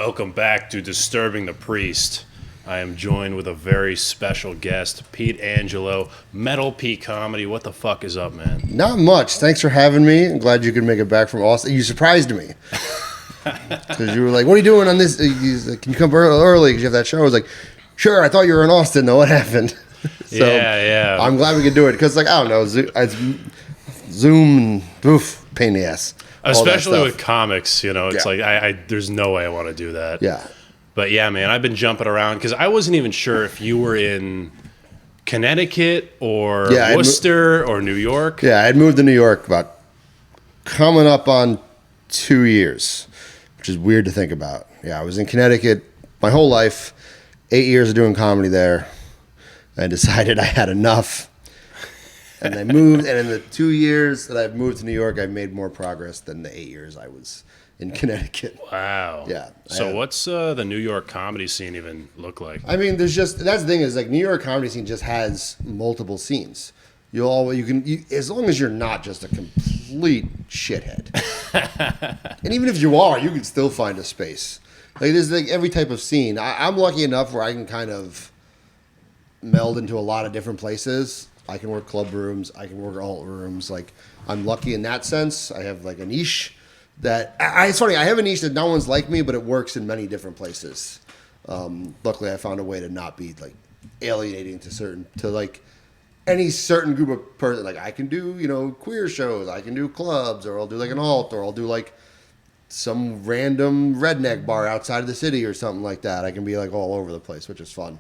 Welcome back to Disturbing the Priest. I am joined with a very special guest, Pete Angelo, Metal Pete Comedy. What the fuck is up, man? Not much. Thanks for having me. I'm glad you could make it back from Austin. You surprised me. Because you were like, what are you doing on this? He's like, can you come early because you have that show? I was like, sure, I thought you were in Austin, though. What happened? So yeah. I'm glad we could do it because, like, I don't know, Zoom, oof, pain in the ass. Especially with comics, you know, it's Yeah. like, I there's no way I want to do that. Yeah. But yeah, man, I've been jumping around because I wasn't even sure if you were in Connecticut or Worcester or New York. Yeah, I had moved to New York about coming up on 2 years, which is weird to think about. Yeah, I was in Connecticut my whole life, 8 years of doing comedy there. I decided I had enough. And I moved, and in the 2 years that I've moved to New York, I've made more progress than the 8 years I was in Connecticut. Wow. Yeah. So what's the New York comedy scene even look like? I mean, that's the thing is, like, New York comedy scene just has multiple scenes. As long as you're not just a complete shithead. And even if you are, you can still find a space. Like, there's like every type of scene. I'm lucky enough where I can kind of meld into a lot of different places. I can work club rooms. I can work alt rooms. Like, I'm lucky in that sense. I have like a niche that it's funny. I have a niche that no one's like me, but it works in many different places. Luckily, I found a way to not be like alienating to like any certain group of person. Like, I can do queer shows. I can do clubs, or I'll do like an alt, or I'll do like some random redneck bar outside of the city or something like that. I can be like all over the place, which is fun.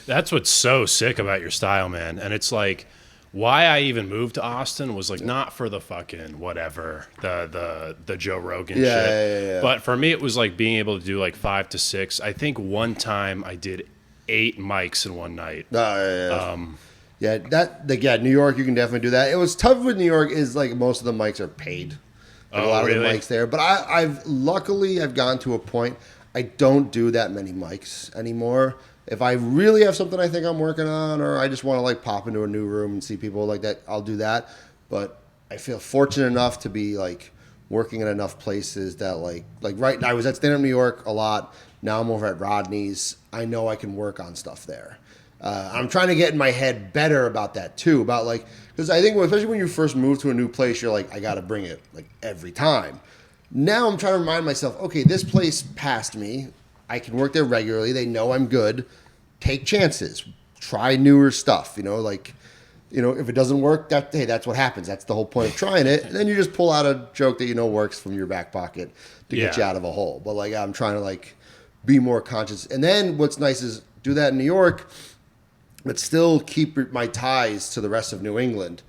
That's what's so sick about your style, man. And it's like, why I even moved to Austin was like not for the fucking whatever, the Joe Rogan shit. Yeah. But for me, it was like being able to do like 5 to 6. I think one time I did 8 mics in one night. New York, you can definitely do that. It was tough with New York is like most of the mics are paid. Like a lot of the mics there. But I've gone to a point I don't do that many mics anymore. If I really have something I think I'm working on, or I just want to like pop into a new room and see people like that, I'll do that. But I feel fortunate enough to be like working in enough places that like right now I was at Stand Up New York a lot. Now I'm over at Rodney's. I know I can work on stuff there. I'm trying to get in my head better about that too. About like, because I think especially when you first move to a new place, you're like, I got to bring it like every time. Now I'm trying to remind myself, okay, this place passed me. I can work there regularly. They know I'm good. Take chances. Try newer stuff. If it doesn't work, that's what happens. That's the whole point of trying it. And then you just pull out a joke that works from your back pocket to get you out of a hole. But like, I'm trying to like be more conscious. And then what's nice is do that in New York, but still keep my ties to the rest of New England.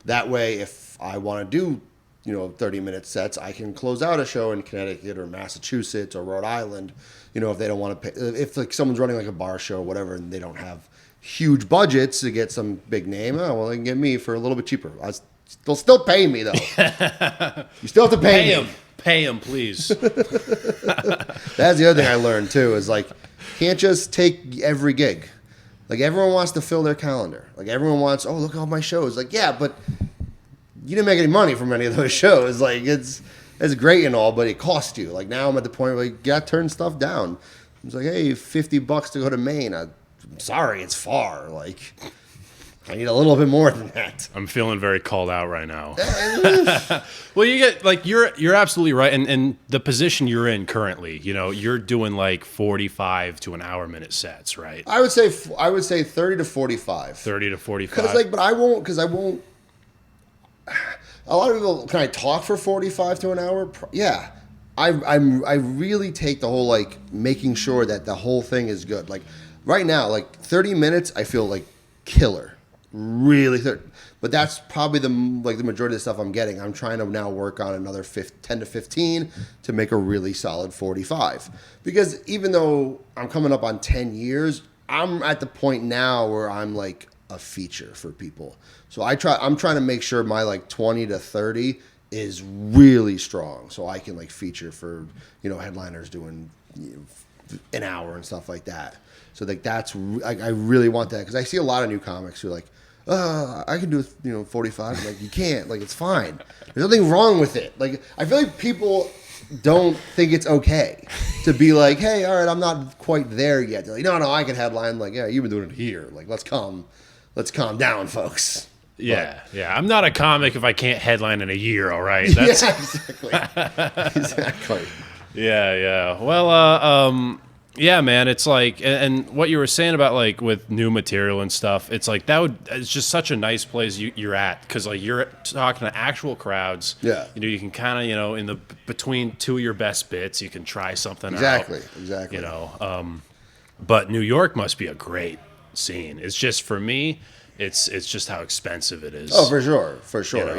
That way, if I want to do 30-minute sets, I can close out a show in Connecticut or Massachusetts or Rhode Island. If they don't want to pay, if like someone's running like a bar show or whatever, and they don't have huge budgets to get some big name, they can get me for a little bit cheaper. They'll still pay me though. You still have to pay me. Pay him, please. That's the other thing I learned too is like, can't just take every gig. Like everyone wants to fill their calendar. Like everyone wants, look at all my shows. Like, yeah, but you didn't make any money from any of those shows. Like it's great and all, but it cost you. Like now I'm at the point where you got to turn stuff down. It's like, hey, $50 to go to Maine. I'm sorry, it's far. Like I need a little bit more than that. I'm feeling very called out right now. Well, you get like you're absolutely right, and the position you're in currently, you're doing like 45 to an hour minute sets, right? I would say 30 to 45. 30 to 45. But I won't. A lot of people, can I talk for 45 to an hour? Yeah. I really take the whole like making sure that the whole thing is good. Like right now, like 30 minutes, I feel like killer. Really, but that's probably the majority of the stuff I'm getting. I'm trying to now work on another 10 to 15 to make a really solid 45. Because even though I'm coming up on 10 years, I'm at the point now where I'm like a feature for people. So I'm trying to make sure my like 20 to 30 is really strong, so I can like feature for headliners doing an hour and stuff like that. So like I really want that because I see a lot of new comics who are like, I can do 45. Like you can't. Like it's fine. There's nothing wrong with it. Like I feel like people don't think it's okay to be like, hey, all right, I'm not quite there yet. They're like, no, I can headline. Like, yeah, you've been doing it here. Like, let's calm down, folks. Yeah, yeah. I'm not a comic if I can't headline in a year. All right. Yeah, exactly. Exactly. Yeah. Well, yeah, man. It's like, and what you were saying about like with new material and stuff, it's like it's just such a nice place you're at because like you're talking to actual crowds. Yeah. You can kind of in the between two of your best bits, you can try something Exactly. But New York must be a great scene. It's just for me, it's just how expensive it is. Oh, for sure.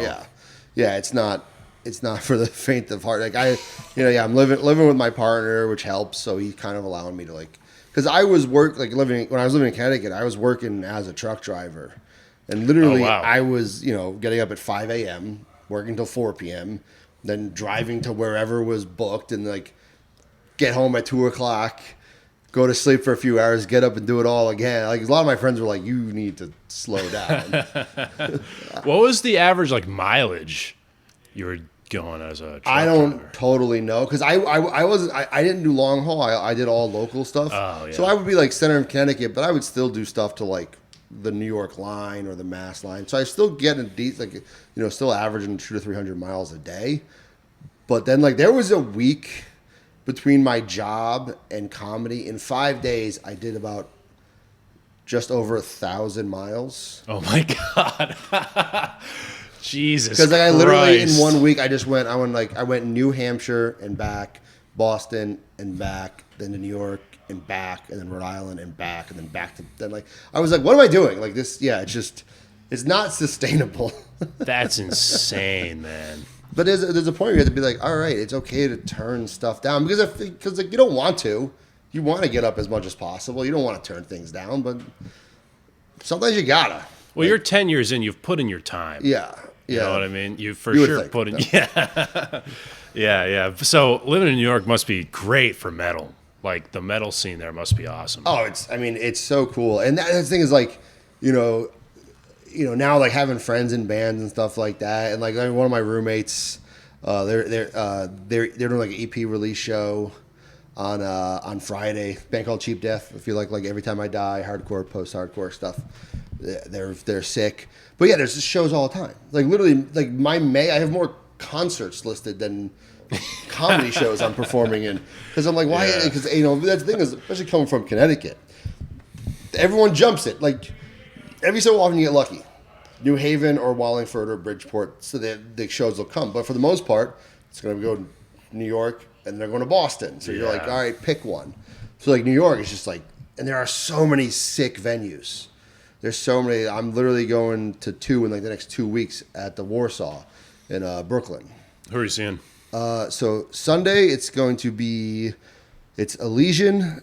Yeah. It's not for the faint of heart. Like I'm living with my partner, which helps. So he's kind of allowing me to because I was when I was living in Connecticut, I was working as a truck driver, and literally I was getting up at 5 a.m., working till 4 p.m., then driving to wherever was booked, and like get home at 2 o'clock. Go to sleep for a few hours, get up and do it all again. Like a lot of my friends were like, "You need to slow down." What was the average mileage you were going as a truck I don't driver? totally know because I didn't do long haul. I did all local stuff. Oh, yeah. So I would be like center of Connecticut, but I would still do stuff to like the New York line or the Mass line. So I still get still averaging 200 to 300 miles a day. But then there was a week between my job and comedy. In 5 days, I did about just over 1,000 miles. Oh my God. Jesus. Because I literally in 1 week I went New Hampshire and back, Boston and back, then to New York and back, and then Rhode Island and back, and then back to I was like, what am I doing? It's not sustainable. That's insane, man. But there's a point where you have to be like, all right, it's okay to turn stuff down because you don't want to. You want to get up as much as possible. You don't want to turn things down, but sometimes you gotta. Well, you're 10 years in. You've put in your time. Yeah. You know what I mean? You sure put in. Yeah. Yeah. So living in New York must be great for metal. Like the metal scene there must be awesome. Oh, it's so cool. And the thing is now having friends in bands and stuff like that, and one of my roommates, they're doing an EP release show on Friday, band called Cheap Death. If you like Every Time I Die, hardcore, post-hardcore stuff, they're sick. But yeah, there's just shows all the time. Literally, I have more concerts listed than comedy shows I'm performing in because I'm like, why? Because that's the thing is, especially coming from Connecticut, everyone jumps it every so often you get lucky. New Haven or Wallingford or Bridgeport, so the shows will come. But for the most part, it's going to go to New York and they're going to Boston. So you're like, all right, pick one. So New York is just and there are so many sick venues. There's so many. I'm literally going to 2 in the next 2 weeks at the Warsaw in Brooklyn. Who are you seeing? So Sunday it's Elysian,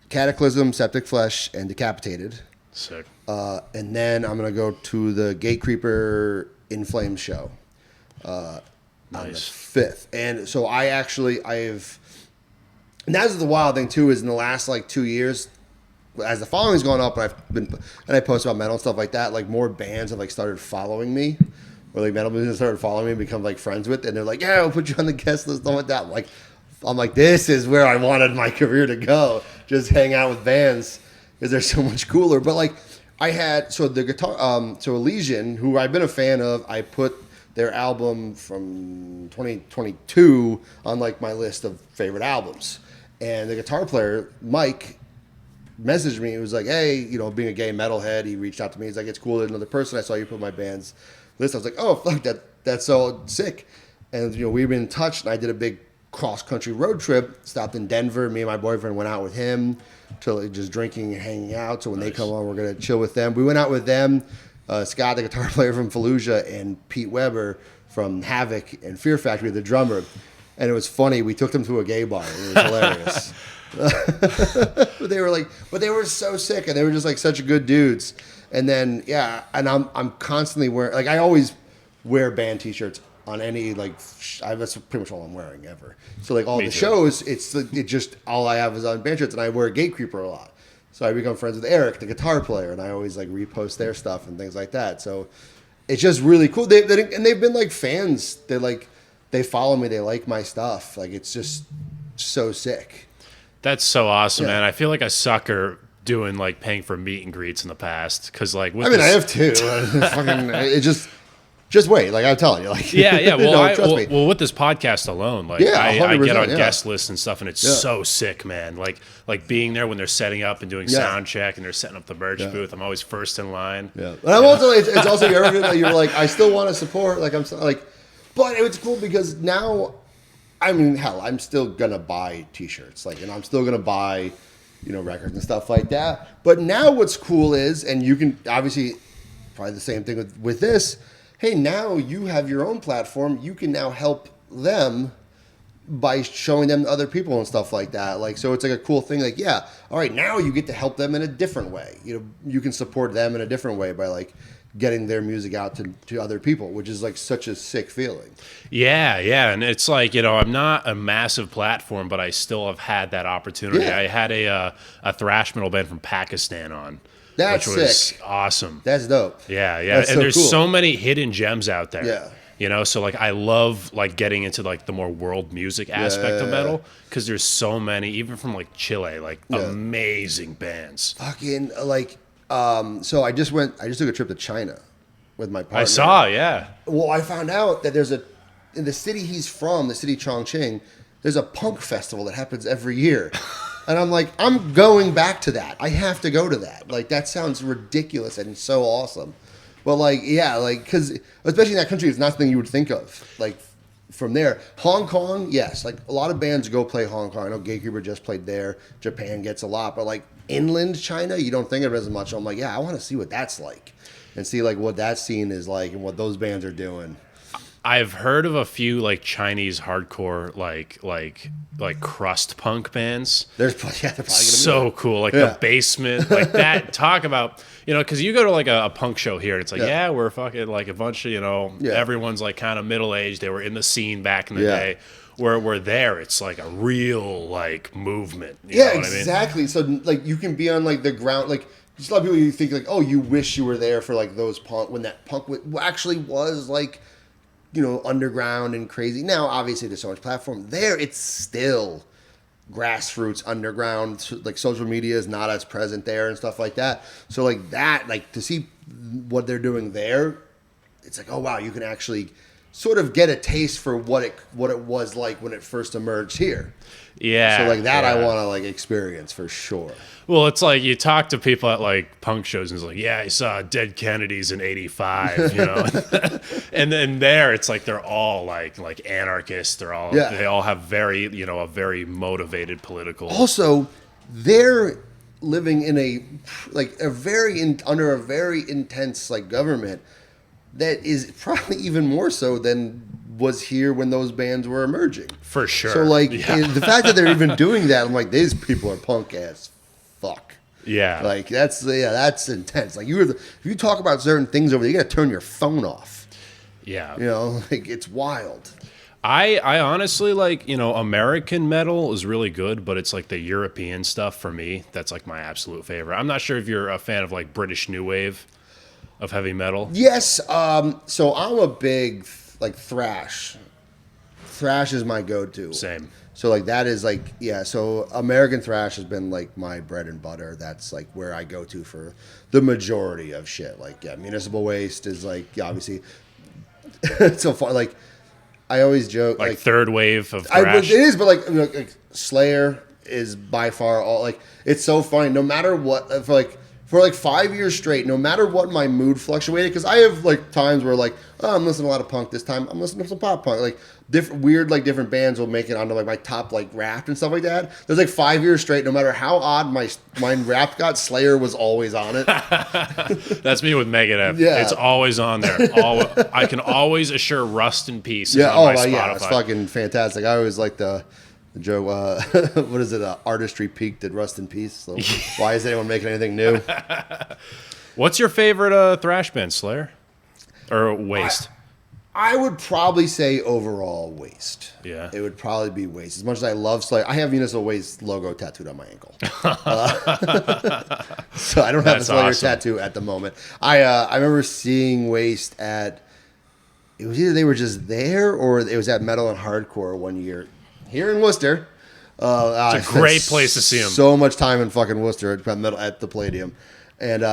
Cataclysm, Septic Flesh, and Decapitated. Sick. And then I'm going to go to the Gatecreeper In Flames show on the 5th. And so and that's the wild thing too, is in the last 2 years, as the following's gone up, and I post about metal and stuff like that, more bands have started following me, or metal musicians started following me and become friends with, and they're like, yeah, we'll put you on the guest list, stuff like that. I'm like, this is where I wanted my career to go, just hang out with bands. Because they're so much cooler. But I had the guitar Elysian, who I've been a fan of, I put their album from 2022 on my list of favorite albums. And the guitar player, Mike, messaged me. He was like, hey, being a gay metalhead, he reached out to me. He's like, it's cool that another person, I saw you put my band's list. I was like, oh fuck, that's so sick. And we've been in touch, and I did a big cross-country road trip, stopped in Denver. Me and my boyfriend went out with him to just drinking and hanging out. So when they come on, we're going to chill with them. We went out with them, Scott, the guitar player from Fallujah, and Pete Weber from Havoc and Fear Factory, the drummer. And it was funny. We took them to a gay bar. It was hilarious. But they were so sick, and they were just such good dudes. And then, and I'm constantly wearing, I always wear band t-shirts on any that's pretty much all I'm wearing ever. So all Me the too. Shows, it's just all I have is on band shirts, and I wear Gatecreeper a lot. So I become friends with Eric, the guitar player, and I always repost their stuff and things like that. So it's just really cool. They've been fans. They're they follow me, they like my stuff. Like it's just so sick. That's so awesome, Yeah. man. I feel like a sucker doing like paying for meet and greets in the past because like with I have too. Fucking, it just wait. Like I'm telling you, like yeah. Well, no, trust me. well, with this podcast alone, like Yeah, I get on 100%, guest lists and stuff, and it's so sick, man. Like being there when they're setting up and doing sound check and they're setting up the merch booth. I'm always first in line. Yeah, and I'm also it's also arrogant that you're like I still want to support. Like I'm like, but it was cool because now, I mean, hell, I'm still gonna buy T-shirts, like, and I'm still gonna buy, records and stuff like that. But now what's cool is, and you can obviously probably the same thing with this. Hey, now you have your own platform. You can now help them by showing them to other people and stuff like that. Like, so it's like a cool thing. Like, yeah, all right, now you get to help them in a different way. You can support them in a different way by like getting their music out to other people, which is like such a sick feeling. Yeah, and it's like I'm not a massive platform, but I still have had that opportunity. Yeah. I had a thrash metal band from Pakistan on. That's which was sick. Awesome. That's dope. Yeah. That's and so there's cool. so many hidden gems out there. Yeah. So like I love like getting into like the more world music aspect of metal because there's so many, even from like Chile, like amazing bands. Fucking like, so I just took a trip to China with my partner. I saw, yeah. Well, I found out that in the city he's from, the city Chongqing, there's a punk festival that happens every year. And I'm like, I'm going back to that. I have to go to that. Like, that sounds ridiculous and so awesome. But, like, yeah, like, because especially in that country, it's not something you would think of. Like, from there. Hong Kong, yes. Like, a lot of bands go play Hong Kong. I know Gatekeeper just played there. Japan gets a lot. But, like, inland China, you don't think of it as much. I'm like, yeah, I want to see what that's like. And see, like, what that scene is like and what those bands are doing. I've heard of a few like Chinese hardcore like crust punk bands. They're probably gonna be so cool, like the Basement, like that. Talk about because you go to like a punk show here, and it's like we're fucking like a bunch of everyone's like kind of middle aged. They were in the scene back in the day. Where we're there, it's like a real like movement. You know what exactly. I mean? So like you can be on like the ground, like. Just a lot of people you think like, oh, you wish you were there for like those punk when that punk actually was like, underground and crazy. Now, obviously, there's so much platform there. It's still grassroots underground. Like social media is not as present there and stuff like that. So like that, like to see what they're doing there, it's like, oh wow, you can actually sort of get a taste for what it was like when it first emerged here. Yeah. So like that, I want to like experience for sure. Well, it's like you talk to people at like punk shows and it's like, yeah, I saw Dead Kennedys in '85, and then there it's like they're all like anarchists. They all have very a very motivated political. Also, they're living in under a very intense like government that is probably even more so than was here when those bands were emerging. For sure. So like the fact that they're even doing that, I'm like, these people are punk as fuck. Yeah. Like that's intense. Like if you talk about certain things over there, you gotta turn your phone off. Yeah. Like it's wild. I honestly like, American metal is really good, but it's like the European stuff for me. That's like my absolute favorite. I'm not sure if you're a fan of like British new wave of heavy metal. Yes. So I'm a big like thrash. Thrash is my go-to. Same. So like that is like so American thrash has been like my bread and butter. That's like where I go to for the majority of shit. Like Municipal Waste is like obviously so far like I always joke like third wave of thrash. It is, but like Slayer is by far all like it's so funny. No matter what for 5 years straight, no matter what my mood fluctuated, because I have like times where like, oh, I'm listening to a lot of punk this time. I'm listening to some pop punk. Like different bands will make it onto like my top like rap and stuff like that. There's like 5 years straight, no matter how odd my rap got, Slayer was always on it. That's me with Megadeth. Yeah. It's always on there. I can always assure Rust in Peace is on my Spotify. Yeah, it's fucking fantastic. I always like the joke, what is it? Artistry peaked at Rust in Peace. So why is anyone making anything new? What's your favorite thrash band, Slayer? Or Waste? I would probably say overall Waste. Yeah. It would probably be Waste. As much as I love Slayer, I have Municipal Waste logo tattooed on my ankle. So I don't have a Slayer tattoo at the moment. I remember seeing Waste at it was either they were just there or it was at Metal and Hardcore one year here in Worcester. It's a great place to see him. So much time in fucking Worcester at the Palladium. And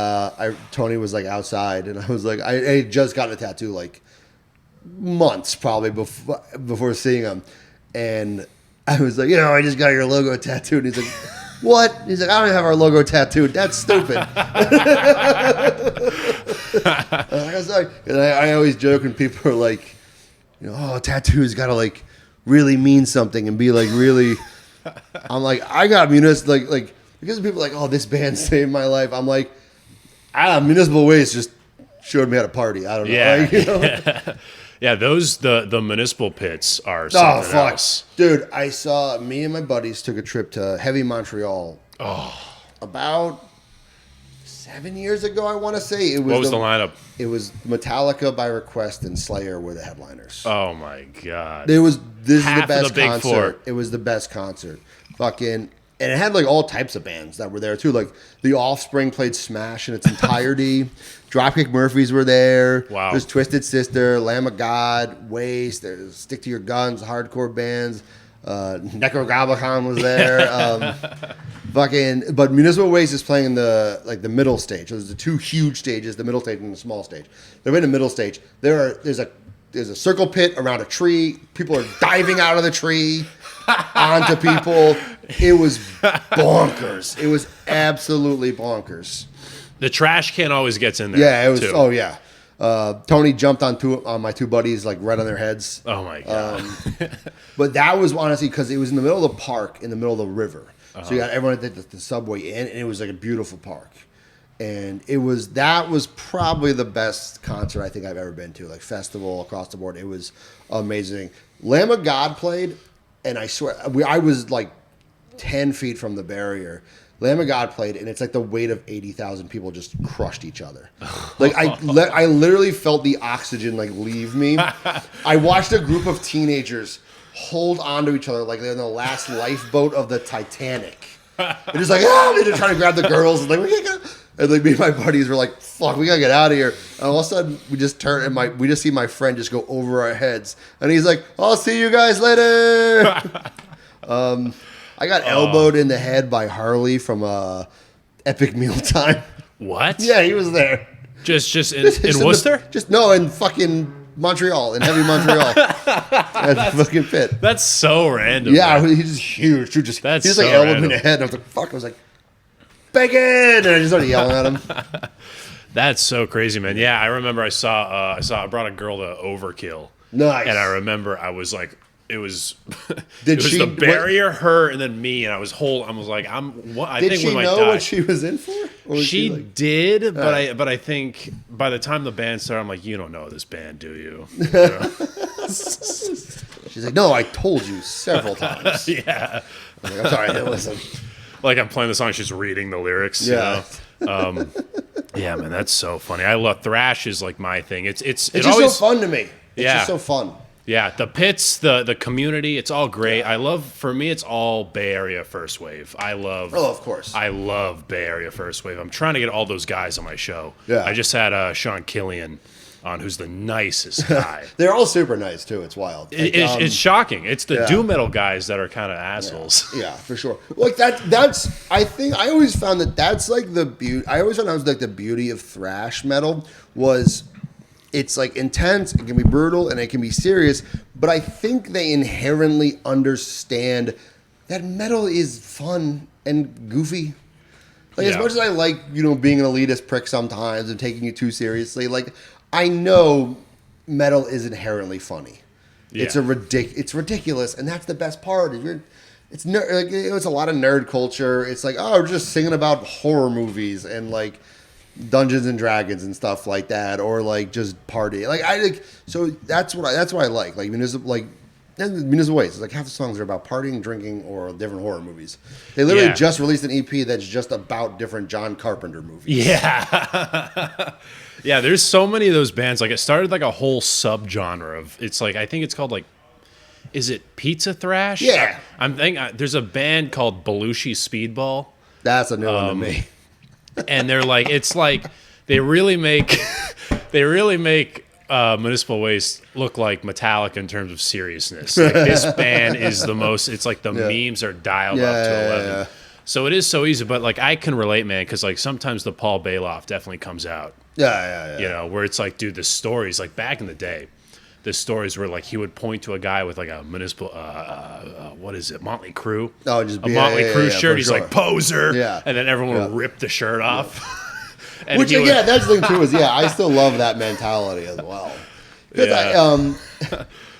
Tony was like outside, and I was like, I had just gotten a tattoo like months probably before seeing him. And I was like, I just got your logo tattooed. And he's like, what? He's like, I don't have our logo tattooed. That's stupid. I was like, and I always joke when people are like, tattoos got to like really mean something and be like really. I'm like, I got municipal like because people are like, oh, this band saved my life. I'm like, Municipal Waste just showed me how to party. I don't know. Yeah. Yeah, those the municipal pits are something else. Dude, I saw me and my buddies took a trip to Heavy Montreal. About 7 years ago, I want to say. What was the lineup? It was Metallica by Request and Slayer were the headliners. Oh my god! This is the Half best of the big concert. four. It was the best concert. Fucking. And it had like all types of bands that were there too. Like The Offspring played Smash in its entirety. Dropkick Murphys were there. Wow. There's Twisted Sister, Lamb of God, Waste. There's Stick to Your Guns, hardcore bands. Necrogoblicon was there. But Municipal Waste is playing in the middle stage. So there's the two huge stages, the middle stage and the small stage. They're in the middle stage. There's a circle pit around a tree. People are diving out of the tree onto people. It was bonkers. It was absolutely bonkers. The trash can always gets in there. Yeah, it was. Too. Oh yeah. Tony jumped on my two buddies like right on their heads. Oh my god! But that was honestly because it was in the middle of the park, in the middle of the river. So you got everyone at the subway in, and it was like a beautiful park. And that was probably the best concert I think I've ever been to. Like festival across the board, it was amazing. Lamb of God played, and I swear I was like 10 feet from the barrier. Lamb of God played, and it's like the weight of 80,000 people just crushed each other. Like I literally felt the oxygen like leave me. I watched a group of teenagers hold onto each other like they're in the last lifeboat of the Titanic. They're just like, they're trying to grab the girls, and like and like me and my buddies were like, fuck, we gotta get out of here. And all of a sudden we just turn and we just see my friend just go over our heads, and he's like, I'll see you guys later. I got elbowed in the head by Harley from Epic Mealtime. What? Yeah, he was there. Just in Worcester? In fucking Montreal, in heavy Montreal. At the fucking pit. That's so random. Yeah, man. he's just huge. He just like so elbowed random. me in the head, and I was like, fuck. I was like, bacon! And I just started yelling at him. That's so crazy, man. Yeah, I remember I brought a girl to Overkill. Nice. And I remember I was like, it was Did it was she- the barrier, her, and then me, and I was like, I Did think we she might know die. what she was in for? Or was She like, did, but I think by the time the band started, I'm like, you don't know this band, do you? she's like, no, I told you several times. Yeah. I'm like, I'm sorry, I didn't listen. Like I'm playing the song, she's reading the lyrics. Yeah. You know? Yeah, man, that's so funny. I love thrash is like my thing. It's It's it just always so fun to me. It's Yeah. just so fun. Yeah, the pits, the community, it's all great. For me, it's all Bay Area first wave. Oh, of course. I love Bay Area first wave. I'm trying to get all those guys on my show. Yeah. I just had Sean Killian on, who's the nicest guy. They're all super nice too. It's wild. It's shocking. It's the yeah. doom metal guys that are kind of assholes. Yeah, for sure. Like that's. I think I always found that's like the beauty. I always found that was like the beauty of thrash metal was. It's like intense, it can be brutal, and it can be serious, but I think they inherently understand that metal is fun and goofy. Like, as much as I like, being an elitist prick sometimes and taking it too seriously, like, I know metal is inherently funny. Yeah. It's ridiculous, and that's the best part. It's a lot of nerd culture. It's like, oh, we're just singing about horror movies and, like, Dungeons and Dragons and stuff like that, or like just party. So that's what I like. Like Municipal Waste. It's like half the songs are about partying, drinking, or different horror movies. They literally just released an EP that's just about different John Carpenter movies. Yeah. Yeah, there's so many of those bands. Like it started like a whole subgenre of. It's like I think it's called like. Is it pizza thrash? Yeah. I'm thinking there's a band called Belushi Speedball. That's a new one to me. And they're like, it's like they really make Municipal Waste look like Metallica in terms of seriousness. Like, this band is the most. It's like the memes are dialed up to 11. Yeah. So it is so easy, but like I can relate, man, because like sometimes the Paul Bailoff definitely comes out. Yeah. You know, where it's like, dude, the stories like back in the day, the stories where like he would point to a guy with like a municipal, what is it, Motley Crue? Oh, just a Motley Crue shirt. He's sure. like poser. Yeah, and then everyone would rip the shirt off. And which again, that's the thing too. Is I still love that mentality as well. Because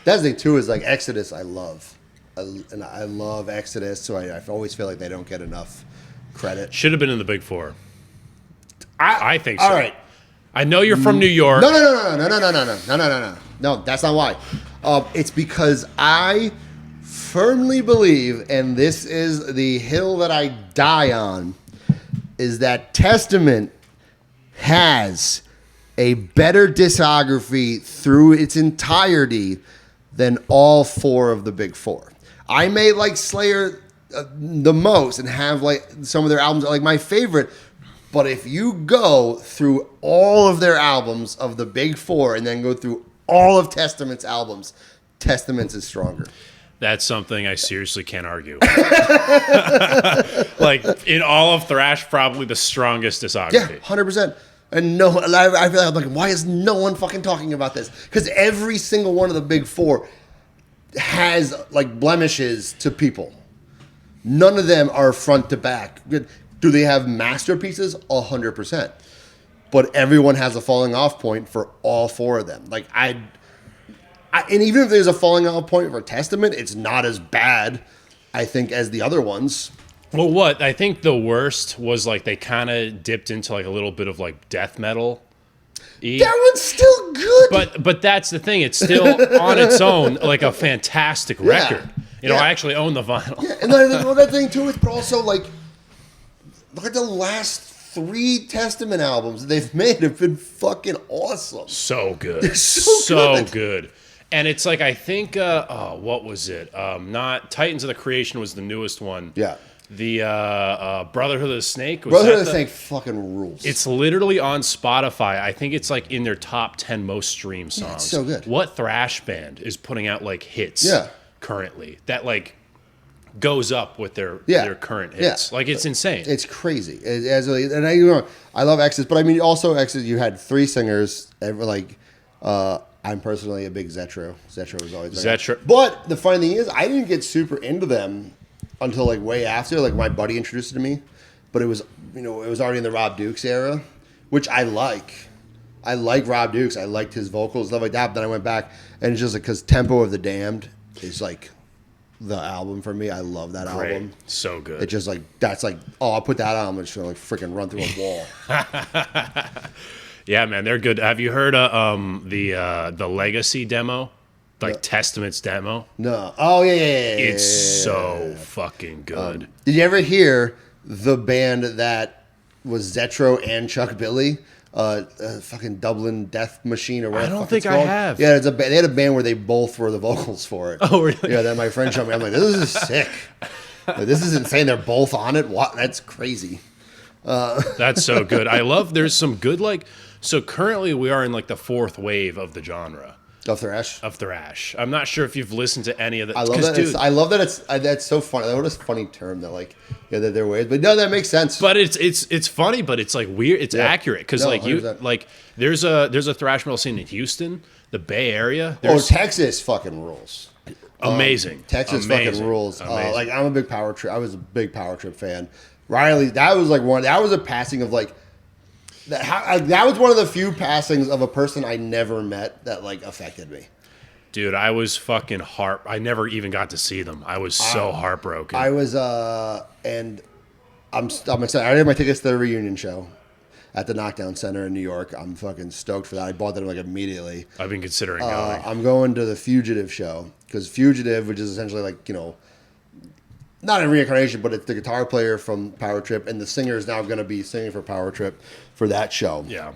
that's the thing too. Is like Exodus, I love. And I love Exodus, so I always feel like they don't get enough credit. Should have been in the Big Four. I think so. All right. I know you're from New York. No. No, that's not why. It's because I firmly believe, and this is the hill that I die on, is that Testament has a better discography through its entirety than all four of the Big Four. I may like Slayer the most and have like some of their albums like my favorite, but if you go through all of their albums of the Big Four and then go through all of Testament's albums, Testament's is stronger. That's something I seriously can't argue. Like in all of thrash, probably the strongest discography. Yeah, 100%. And no, I feel like I'm like, why is no one fucking talking about this? Because every single one of the Big Four has like blemishes to people. None of them are front to back. Do they have masterpieces? 100%. But everyone has a falling off point for all four of them. Like and even if there's a falling off point for Testament, it's not as bad, I think, as the other ones. Well, what I think the worst was like they kind of dipped into like a little bit of like death metal. That one's still good. But that's the thing. It's still on its own like a fantastic record. You know, I actually own the vinyl. Yeah, and that thing too is, but also like, look at the last 3 Testament albums they've made have been fucking awesome. So good. They're so good. And it's like, I think, what was it? Not Titans of the Creation was the newest one. Yeah. The Brotherhood of the Snake. Brotherhood of the Snake fucking rules. It's literally on Spotify. I think it's like in their top 10 most streamed songs. Yeah, it's so good. What thrash band is putting out like hits currently that like goes up with their current hits? Like it's insane. It's crazy. And I love Exodus, but I mean also Exodus. You had 3 singers. I'm personally a big Zetro. Zetro was always Zetro. But the funny thing is, I didn't get super into them until like way after. Like my buddy introduced it to me, but it was it was already in the Rob Dukes era, which I like. I like Rob Dukes. I liked his vocals, stuff like that. But then I went back, and it's just like because Tempo of the Damned is like the album for me. I love that album. So good. It's just like that's like I'll put that on. I'm just gonna like freaking run through a wall. Yeah, man, they're good. Have you heard the Legacy demo? Like Testament's demo? No. Oh, yeah. It's so fucking good. Did you ever hear the band that was Zetro and Chuck Billy? Fucking Dublin Death Machine or whatever. I don't think I have. Yeah, they had a band where they both were the vocals for it. Oh, really? Yeah, then my friend showed me. I'm like, this is sick. Like, this is insane. They're both on it. What? That's crazy. That's so good. I love. There's some good like. So currently we are in like the 4th wave of the genre. Of thrash? Of thrash. I'm not sure if you've listened to any of the. I love that. I love that it's that's so funny. What a funny term that like that they're ways. But no, that makes sense. But it's funny, but it's like weird. It's accurate because like 100%. there's a thrash metal scene in Houston, the Bay Area. Texas fucking rules. Amazing. Texas fucking rules. Amazing. I'm a big Power Trip. I was a big Power Trip fan. Riley, that was like one. That was a passing of like. That was one of the few passings of a person I never met that like affected me. Dude, I was fucking I never even got to see them. I was so heartbroken. I was and I'm excited. I have my tickets to the reunion show at the Knockdown Center in New York. I'm fucking stoked for that. I bought them like immediately. I've been considering going. I'm going to the Fugitive show because Fugitive, which is essentially like not a reincarnation, but it's the guitar player from Power Trip, and the singer is now going to be singing for Power Trip for that show. Yeah.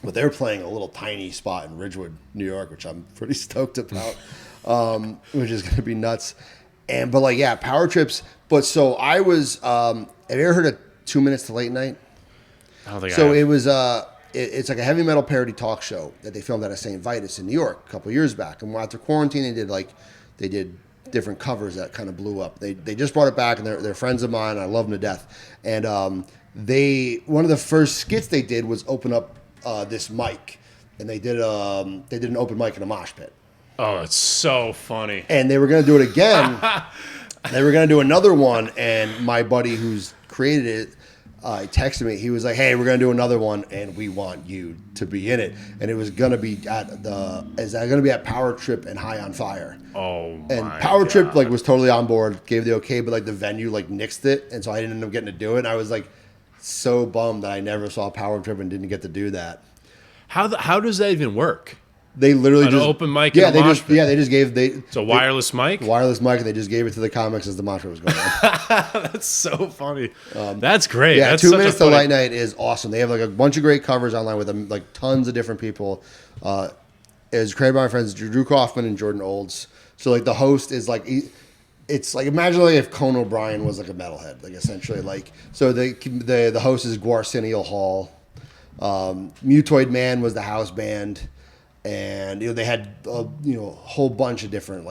But they're playing a little tiny spot in Ridgewood, New York, which I'm pretty stoked about, which is going to be nuts. But Power Trips. But so I was, have you ever heard of 2 Minutes to Late Night? I don't think So I have. it's like a heavy metal parody talk show that they filmed at a St. Vitus in New York a couple years back. And after quarantine, they did different covers that kind of blew up. They just brought it back, and they're friends of mine. I love them to death. And one of the first skits they did was open up this mic, and they did an open mic in a mosh pit. Oh, it's so funny. And they were going to do it again. They were going to do another one, and my buddy who's created it, he texted me. He was like, "Hey, we're going to do another one, and we want you to be in it." And it was going to be at Power Trip and High on Fire. Oh, and my Power God. Trip was totally on board, gave the okay, but the venue nixed it, and so I didn't end up getting to do it. And I was so bummed that I never saw Power Trip and didn't get to do that. How does that even work? They literally An just open mic. Yeah, they just gave it's a wireless mic. Wireless mic, and they just gave it to the comics as the mantra was going on. That's so funny. That's great. Yeah, That's 2 such Minutes a to funny... Light Night is awesome. They have a bunch of great covers online with them, tons of different people. It was created by my friends Drew Kaufman and Jordan Olds. So the host is it's imagine if Conan O'Brien was a metalhead, essentially so the host is Guarsenio Hall. Mutoid Man was the house band. And they had a whole bunch of different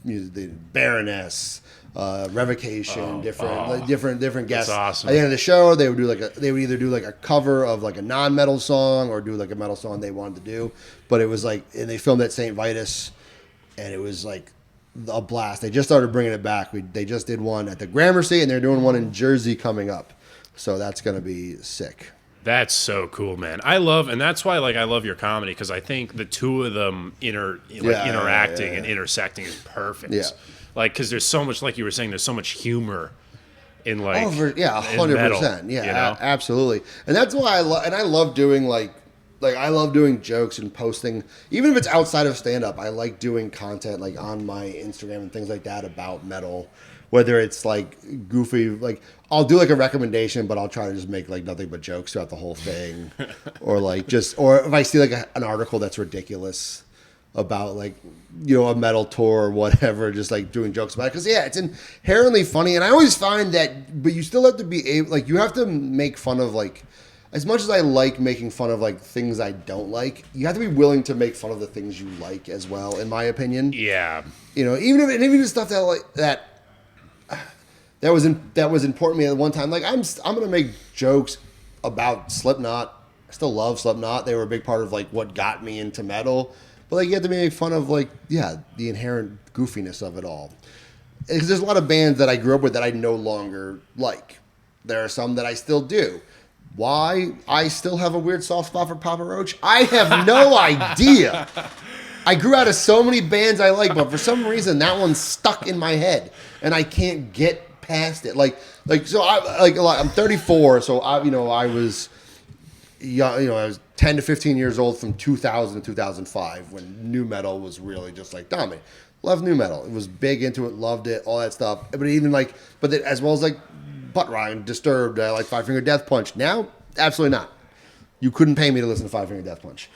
music, the Baroness, Revocation, different guests. That's awesome. At the end of the show, they would either do a cover of a non-metal song or do a metal song they wanted to do. But it was and they filmed at St. Vitus, and it was a blast. They just started bringing it back. They just did one at the Gramercy, and they're doing one in Jersey coming up. So that's gonna be sick. That's so cool, man. And that's why I love your comedy, because I think the two of them interacting and intersecting is perfect. Yeah. Because there's so much, like you were saying, there's so much humor in 100%. Yeah, absolutely. And that's why I love doing I love doing jokes and posting, even if it's outside of stand up. I like doing content on my Instagram and things like that about metal. Whether it's goofy, I'll do a recommendation, but I'll try to just make nothing but jokes throughout the whole thing, or if I see an article that's ridiculous about a metal tour or whatever, just doing jokes about it, because it's inherently funny, and I always find that, but you still have to be able, you have to make fun of as much as I like making fun of things I don't like, you have to be willing to make fun of the things you like as well, in my opinion. Yeah. Even the stuff that was important to me at one time. I'm gonna make jokes about Slipknot. I still love Slipknot. They were a big part of what got me into metal. But you have to make fun of the inherent goofiness of it all. Because there's a lot of bands that I grew up with that I no longer like. There are some that I still do. Why I still have a weird soft spot for Papa Roach, I have no idea. I grew out of so many bands I like, but for some reason that one's stuck in my head, and I can't get past it. I'm 34, so I was young, I was 10 to 15 years old from 2000 to 2005 when nu metal was really just dominant. Loved nu metal. It was big into it, loved it, all that stuff. But even as well as Butt Rock, Disturbed, I like Five Finger Death Punch. Now, absolutely not. You couldn't pay me to listen to Five Finger Death Punch.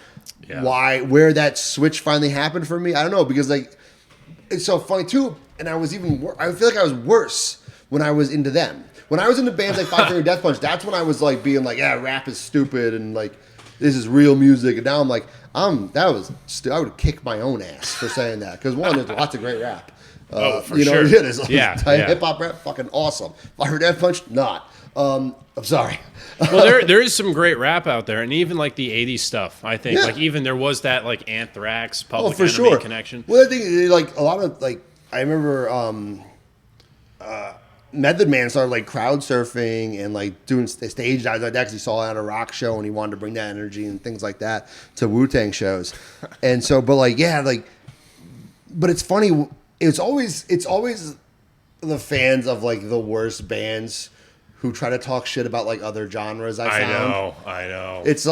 Yeah. Where that switch finally happened for me, I don't know, because it's so funny too. And I feel like I was worse when I was into them. When I was into bands like Five Finger Death Punch, that's when I was being rap is stupid and this is real music. And now I'm I would kick my own ass for saying that, because one, there's lots of great rap. For sure. There's hip hop rap, fucking awesome. Five Finger Death Punch, not. I'm sorry. Well, there is some great rap out there, and even the 80s stuff, I think. Yeah. even there was that Anthrax, Public for Enemy sure. connection. Well, I think a lot of I remember Method Man started crowd surfing and doing stage dives like that because he saw it at a rock show and he wanted to bring that energy and things like that to Wu-Tang shows. And so, but but it's funny. It's always the fans of the worst bands who try to talk shit about other genres. I know. It's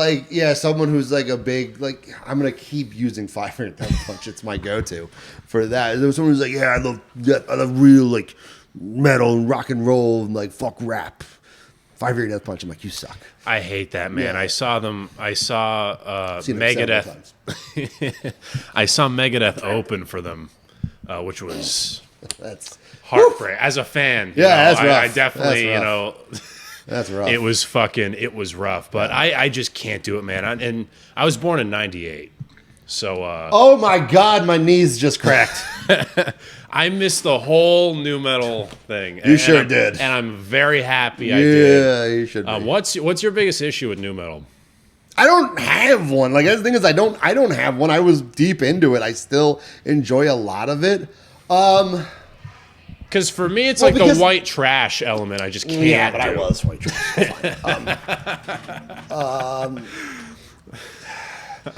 someone who's a big I'm gonna keep using Five Finger Death Punch. It's my go-to for that. There was someone who's I love real metal and rock and roll and fuck rap. Five Finger Death Punch. I'm you suck. I hate that, man. Yeah. I saw Megadeth. I saw Megadeth open for them, which was that's heartbreak. As a fan, that's rough. I definitely, That's rough. It was rough. But I just can't do it, man. And I was born in '98, so oh my God, my knees just cracked. I missed the whole new metal thing. You sure did, and I'm very happy I did. Yeah, you should. What's your biggest issue with new metal? I don't have one. Like, the thing is, I don't have one. I was deep into it. I still enjoy a lot of it. Because for me, it's like the white trash element. I just can't. Yeah, but I was white trash.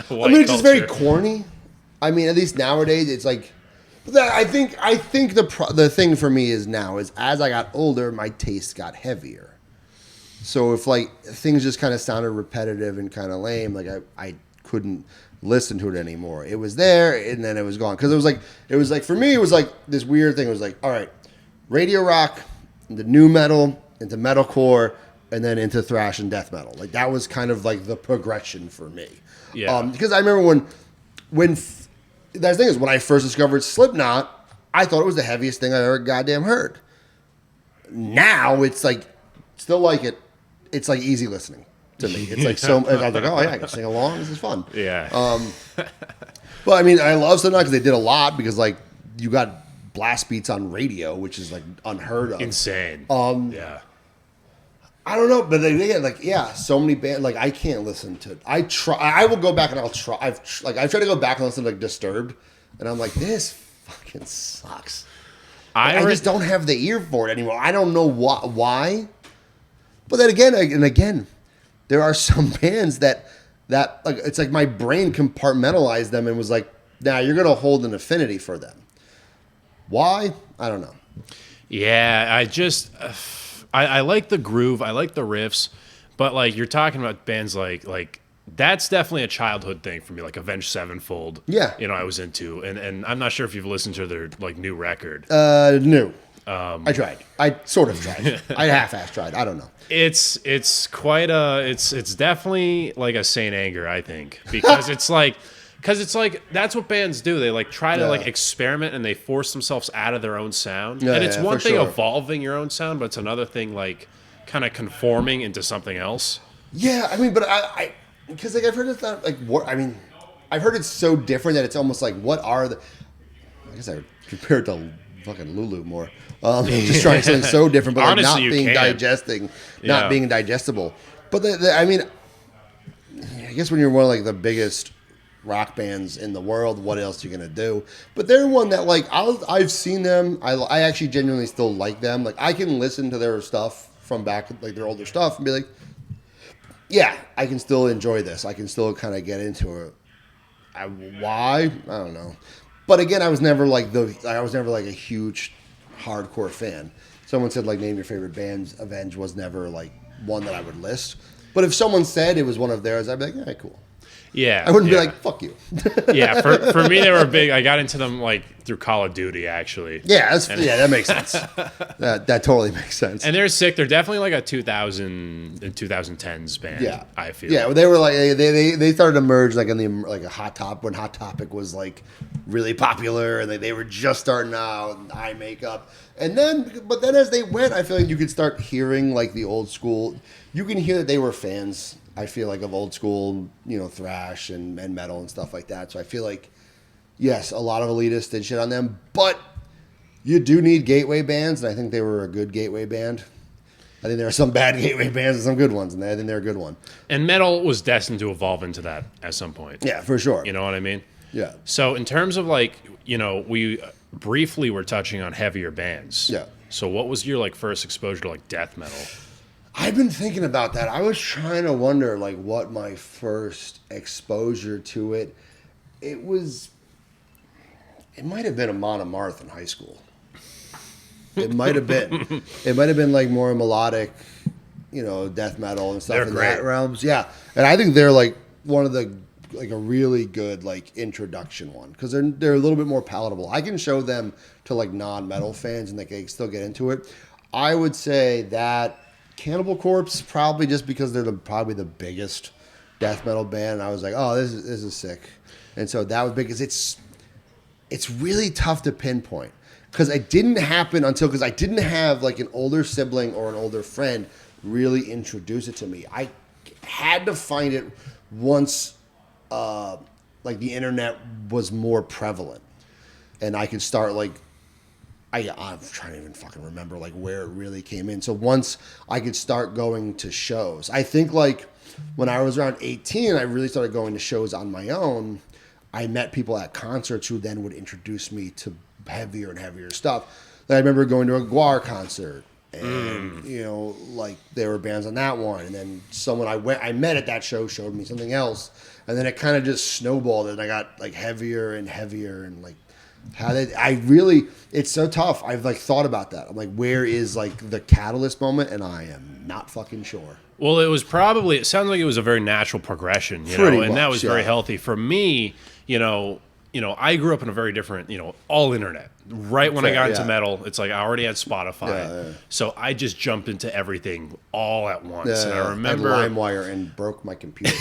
It's just very corny. I mean, at least nowadays, it's like. I think the thing for me is now is as I got older, my taste got heavier. So if like things just kind of sounded repetitive and kind of lame, like I couldn't listen to it anymore. It was there and then it was gone because it was like for me it was like this weird thing. It was like, all right, radio rock, into new metal, into metalcore, and then into thrash and death metal. Like that was kind of like the progression for me. Yeah. Because I remember when the thing is when I first discovered Slipknot, I thought it was the heaviest thing I ever goddamn heard. Now it's like still like it. It's like easy listening to me. It's like so. I was like, oh yeah, I can sing along. This is fun. Yeah. But I mean, I love Slipknot because they did a lot because like you got blast beats on radio, which is like unheard of. Insane. Yeah. I don't know, but again, like so many bands. Like I can't listen to. I will go back and I'll try. I've tried to go back and listen to like Disturbed, and I'm like, this fucking sucks. I just don't have the ear for it anymore. I don't know why. But then again, there are some bands that like it's like my brain compartmentalized them and was like, nah, you're gonna hold an affinity for them. Why? I don't know. Yeah, I like the groove, I like the riffs, but like you're talking about bands like that's definitely a childhood thing for me, like Avenged Sevenfold. Yeah, I was into, and I'm not sure if you've listened to their like new record. No. I tried. I sort of tried. I half-assed tried. I don't know. It's quite it's definitely like a Saint Anger, I think, because it's like that's what bands do. They like try to like experiment and they force themselves out of their own sound. And it's one thing evolving your own sound, but it's another thing like kind of conforming into something else. Yeah, I mean, but I because like I've heard it's not like what I mean, I've heard it's so different that it's almost like what are the I guess I compare it to fucking Lulu more. Just trying something so different, but like Honestly, not being digestible. But I mean, I guess when you're one of like the biggest rock bands in the world, what else are you gonna do? But they're one that like I've seen them. I actually genuinely still like them. Like I can listen to their stuff from back, like their older stuff, and be like, yeah, I can still enjoy this. I can still kind of get into it. Why? I don't know. But again, I was never like a huge hardcore fan. Someone said like name your favorite bands. Avenged was never like one that I would list. But if someone said it was one of theirs, I'd be like, yeah, cool. Yeah, I wouldn't be like, fuck you. Yeah, for me they were big. I got into them like through Call of Duty actually. Yeah, that makes sense. That totally makes sense. And they're sick. They're definitely like a 2000 and 2010s band. Yeah, I feel. Yeah, they were like they started to merge like in the like a when Hot Topic was like really popular and they were just starting out and eye makeup. And then as they went, I feel like you could start hearing like the old school. You can hear that they were fans. I feel like of old school, thrash and metal and stuff like that. So I feel like, yes, a lot of elitists did shit on them, but you do need gateway bands, and I think they were a good gateway band. I think there are some bad gateway bands and some good ones, and I think they're a good one. And metal was destined to evolve into that at some point. Yeah, for sure. You know what I mean? Yeah. So in terms of like, we briefly were touching on heavier bands. Yeah. So what was your like first exposure to like death metal? I've been thinking about that. I was trying to wonder, like, what my first exposure to it. It might have been Amon Amarth in high school. It might have been. It might have been like more melodic, death metal and stuff that realms. Yeah, and I think they're like one of the like a really good like introduction one because they're a little bit more palatable. I can show them to like non-metal fans and they can still get into it. I would say that. Cannibal Corpse, probably just because they're probably the biggest death metal band. And I was like, oh, this is sick. And so that was big because it's really tough to pinpoint because it didn't happen because I didn't have like an older sibling or an older friend really introduced it to me. I had to find it once, like the internet was more prevalent, and I could start like. I'm trying to even fucking remember like where it really came in. So once I could start going to shows, I think like when I was around 18, I really started going to shows on my own. I met people at concerts who then would introduce me to heavier and heavier stuff. Like I remember going to a Guar concert, and you know, like there were bands on that one, and then someone I met at that show showed me something else, and then it kind of just snowballed, and I got like heavier and heavier, and like it's so tough. I've like thought about that. I'm like, where is like the catalyst moment, and I am not fucking sure. Well, it sounds like it was a very natural progression, you know, and that was very healthy. For me, you know, I grew up in a very different, all internet. Right when I got into metal, it's like I already had Spotify. So I just jumped into everything all at once. And I remember I had LimeWire and broke my computer.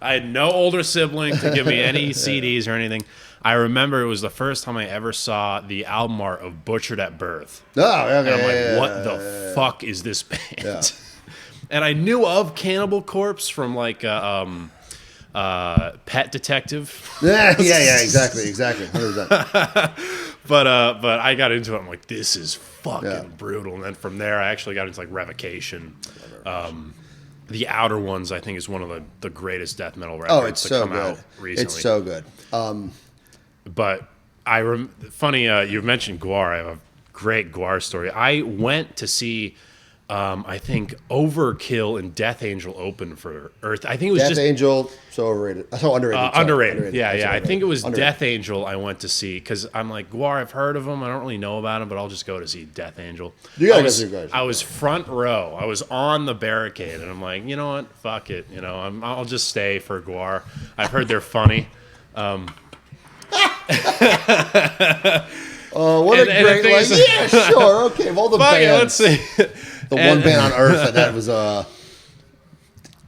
I had no older sibling to give me any CDs or anything. I remember it was the first time I ever saw the album art of Butchered at Birth. Oh, okay. And I'm like, what the fuck is this band? Yeah. And I knew of Cannibal Corpse from like Pet Detective. Yeah, exactly, 100%. But I got into it. I'm like, this is fucking brutal. And then from there, I actually got into like Revocation. The Outer Ones, I think, is one of the greatest death metal records to come out recently. It's so good. But funny, you mentioned Guar. I have a great Guar story. I went to see, I think, Overkill and Death Angel open for Earth. I think it was Death Angel, so overrated. So underrated. Underrated. Yeah. I think it was Death Angel I went to see because I'm like, Guar, I've heard of them. I don't really know about them, but I'll just go to see Death Angel. You gotta go see guys. I was front row. I was on the barricade, and I'm like, you know what? Fuck it. I'll just stay for Guar. I've heard they're funny. What a great yeah, sure, okay. Of all the bands, let's see. The one band on Earth that was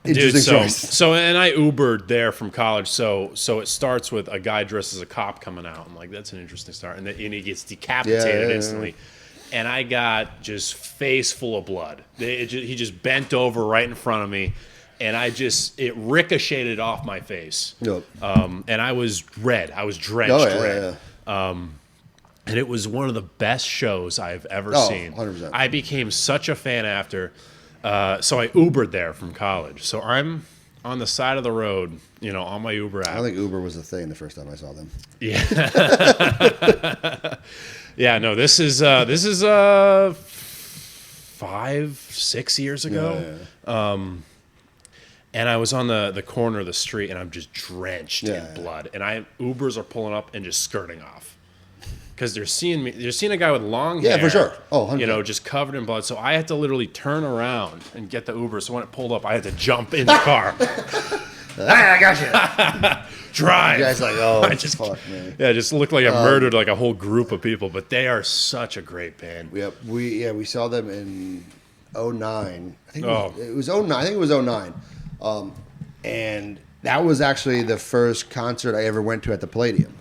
interesting choice. So and I Ubered there from college. So it starts with a guy dressed as a cop coming out. I'm like, that's an interesting start, and he gets decapitated instantly. And I got just face full of blood. He just bent over right in front of me. And it ricocheted off my face. Yep. And I was red. I was drenched red. And it was one of the best shows I've ever seen. 100%. I became such a fan after. So I Ubered there from college. So I'm on the side of the road, on my Uber app. I don't think Uber was a thing the first time I saw them. Yeah. Yeah, no, this is 5-6 years ago. And I was on the corner of the street, and I'm just drenched in blood. And Ubers are pulling up and just skirting off because they're seeing me. They're seeing a guy with long hair. Yeah, for sure. Oh, 100%. Just covered in blood. So I had to literally turn around and get the Uber. So when it pulled up, I had to jump in the car. I got you. Drive. You guys like, fuck, man. Yeah, it just looked like I murdered like a whole group of people. But they are such a great band. Yep. We saw them in 2009. I think it was 2009. I think it was 2009. And that was actually the first concert I ever went to at the Palladium.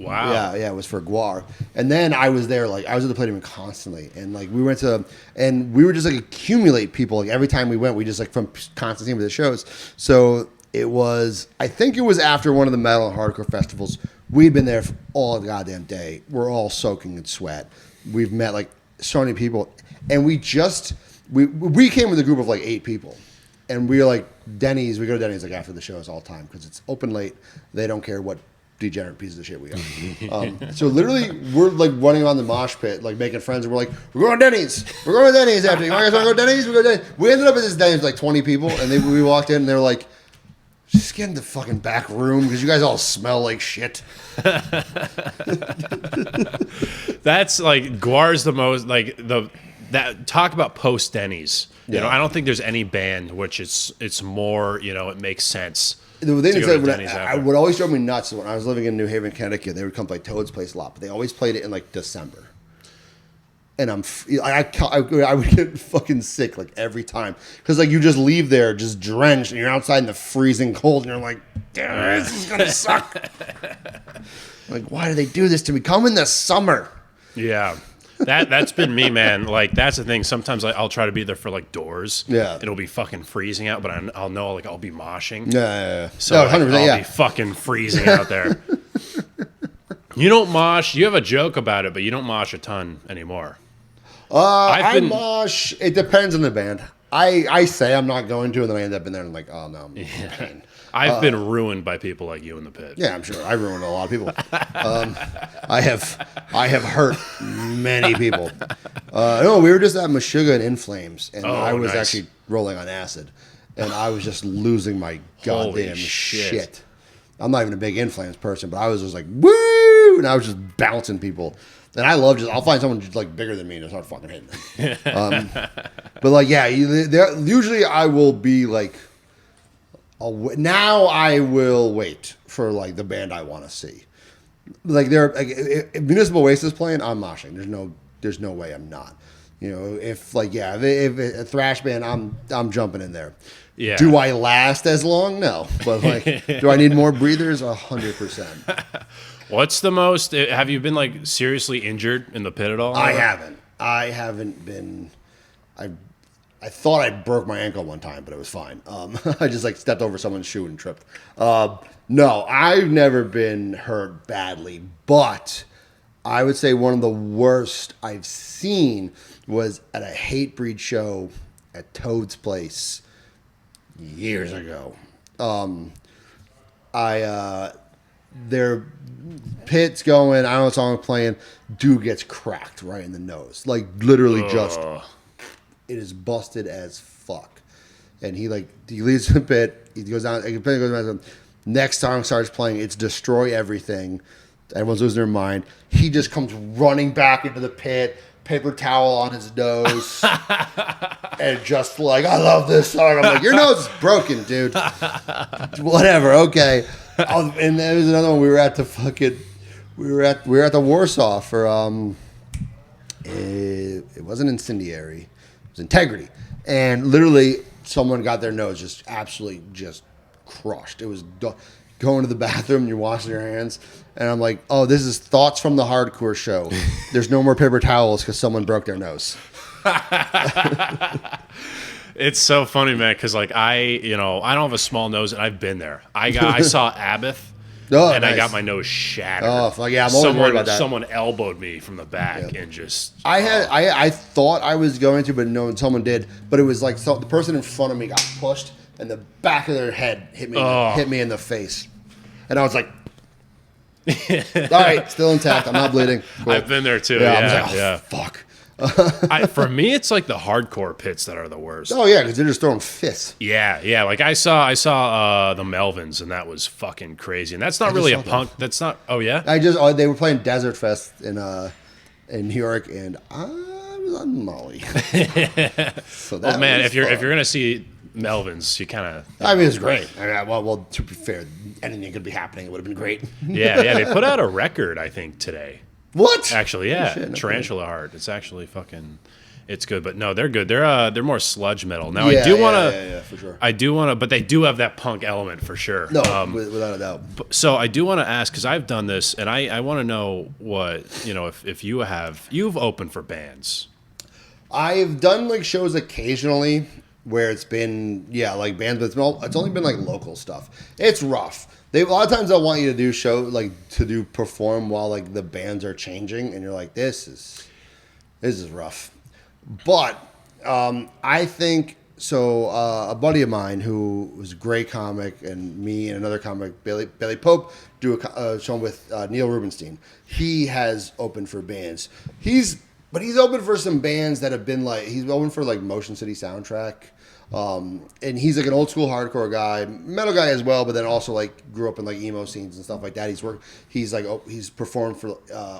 Wow. Yeah, it was for Guar. And then I was there, I was at the Palladium constantly. And, we went and we were just, accumulate people. Every time we went, we just, from constantly to the shows. So I think it was after one of the metal and hardcore festivals. We'd been there for all the goddamn day. We're all soaking in sweat. We've met, so many people. And we came with a group of, 8 people. And we were Denny's. We go to Denny's after the shows all the time because it's open late. They don't care what degenerate pieces of shit we are. So literally, we're running around the mosh pit, making friends. And we're we're going to Denny's. We're going to Denny's after. You guys want to go to Denny's? We go to Denny's. We ended up at this Denny's with 20 people, and we walked in and they were like, just get in the fucking back room because you guys all smell like shit. That's Guar's the most talk about post Denny's. I don't think there's any band which it's more, it makes sense. The thing is what always drove me nuts when I was living in New Haven, Connecticut, they would come play Toad's Place a lot, but they always played it in December. And I would get fucking sick every time because you just leave there just drenched and you're outside in the freezing cold and you're like, damn, this is gonna suck. Why do they do this to me? Come in the summer. Yeah. That's been me, man. Like that's the thing. Sometimes I'll try to be there for like doors. Yeah. It'll be fucking freezing out, but I'll know like I'll be moshing. Yeah. So No, like, 100%, I'll be fucking freezing out there. You don't mosh. You have a joke about it, but you don't mosh a ton anymore. I mosh. It depends on the band. I say I'm not going to, and then I end up in there and I'm like, oh no, I'm in pain. I've been ruined by people like you in the pit. Yeah, I'm sure. I ruined a lot of people. I have hurt many people. No, we were just at Meshuggah and In Flames, and I was actually rolling on acid, and I was just losing my goddamn shit. I'm not even a big In Flames person, but I was just like, woo! And I was just bouncing people. And I love I'll find someone just like bigger than me and just start fucking hitting them. But like, yeah, usually I will be like, now I will wait for like the band I want to see. Like if Municipal Waste is playing, I'm moshing. There's no way I'm not. You know, if a thrash band, I'm jumping in there. Yeah. Do I last as long? No. But like, do I need more breathers? 100%. What's the most? Have you been like seriously injured in the pit at all? I haven't been. I thought I broke my ankle one time, but it was fine. I just like stepped over someone's shoe and tripped. No, I've never been hurt badly, but I would say one of the worst I've seen was at a Hatebreed show at Toad's Place years ago. Their pit's going, I don't know what song I'm playing, dude gets cracked right in the nose. Like literally just it is busted as fuck. And he leaves the pit, he goes down, next song starts playing, it's Destroy Everything. Everyone's losing their mind. He just comes running back into the pit, paper towel on his nose, and just like, I love this song. I'm like, your nose is broken, dude. Whatever, okay. And there was another one. We were at the Warsaw for it wasn't Incendiary, it was Integrity, and literally someone got their nose just absolutely just crushed. It was going to the bathroom, you're washing your hands, and I'm like, oh, this is Thoughts from the Hardcore Show. There's no more paper towels because someone broke their nose. It's so funny, man, because like I don't have a small nose, and I've been there. I saw Abbott, and nice. I got my nose shattered. Oh, fuck yeah! I'm always worried about that. Someone elbowed me from the back and just. I thought I was going to, but no, someone did. But it was like the person in front of me got pushed, and the back of their head hit me in the face, and I was like. All right, still intact. I'm not bleeding. Cool. I've been there too. Yeah, I was like, fuck. For me, it's like the hardcore pits that are the worst. Oh yeah, because they're just throwing fists. Yeah. Like I saw the Melvins, and that was fucking crazy. And that's not really a punk. That's not. Oh yeah. They were playing Desert Fest in New York, and I was on Molly. So well, man, if you're gonna see Melvins, you kind of. I mean, it's great. Well, to be fair, anything could be happening. It would have been great. Yeah. They put out a record, I think, today. What? Actually, yeah, shit, Tarantula Heart. It's actually fucking, it's good. But no, they're good. They're more sludge metal. Now I do want to, yeah, for sure. I do want to, but they do have that punk element for sure. No, without a doubt. So I do want to ask, because I've done this, and I want to know what if you've opened for bands. I've done like shows occasionally where it's been like bands, but it's only been like local stuff. It's rough. A lot of times they'll want you to perform while like the bands are changing, and you're like, this is rough. But I think so. A buddy of mine who was a great comic, and me and another comic, Bailey Pope, do a show with Neil Rubenstein. He has opened for bands. He's opened for some bands that have been like, he's opened for like Motion City Soundtrack. And he's like an old school hardcore guy, metal guy as well, but then also like grew up in like emo scenes and stuff like that. He's performed for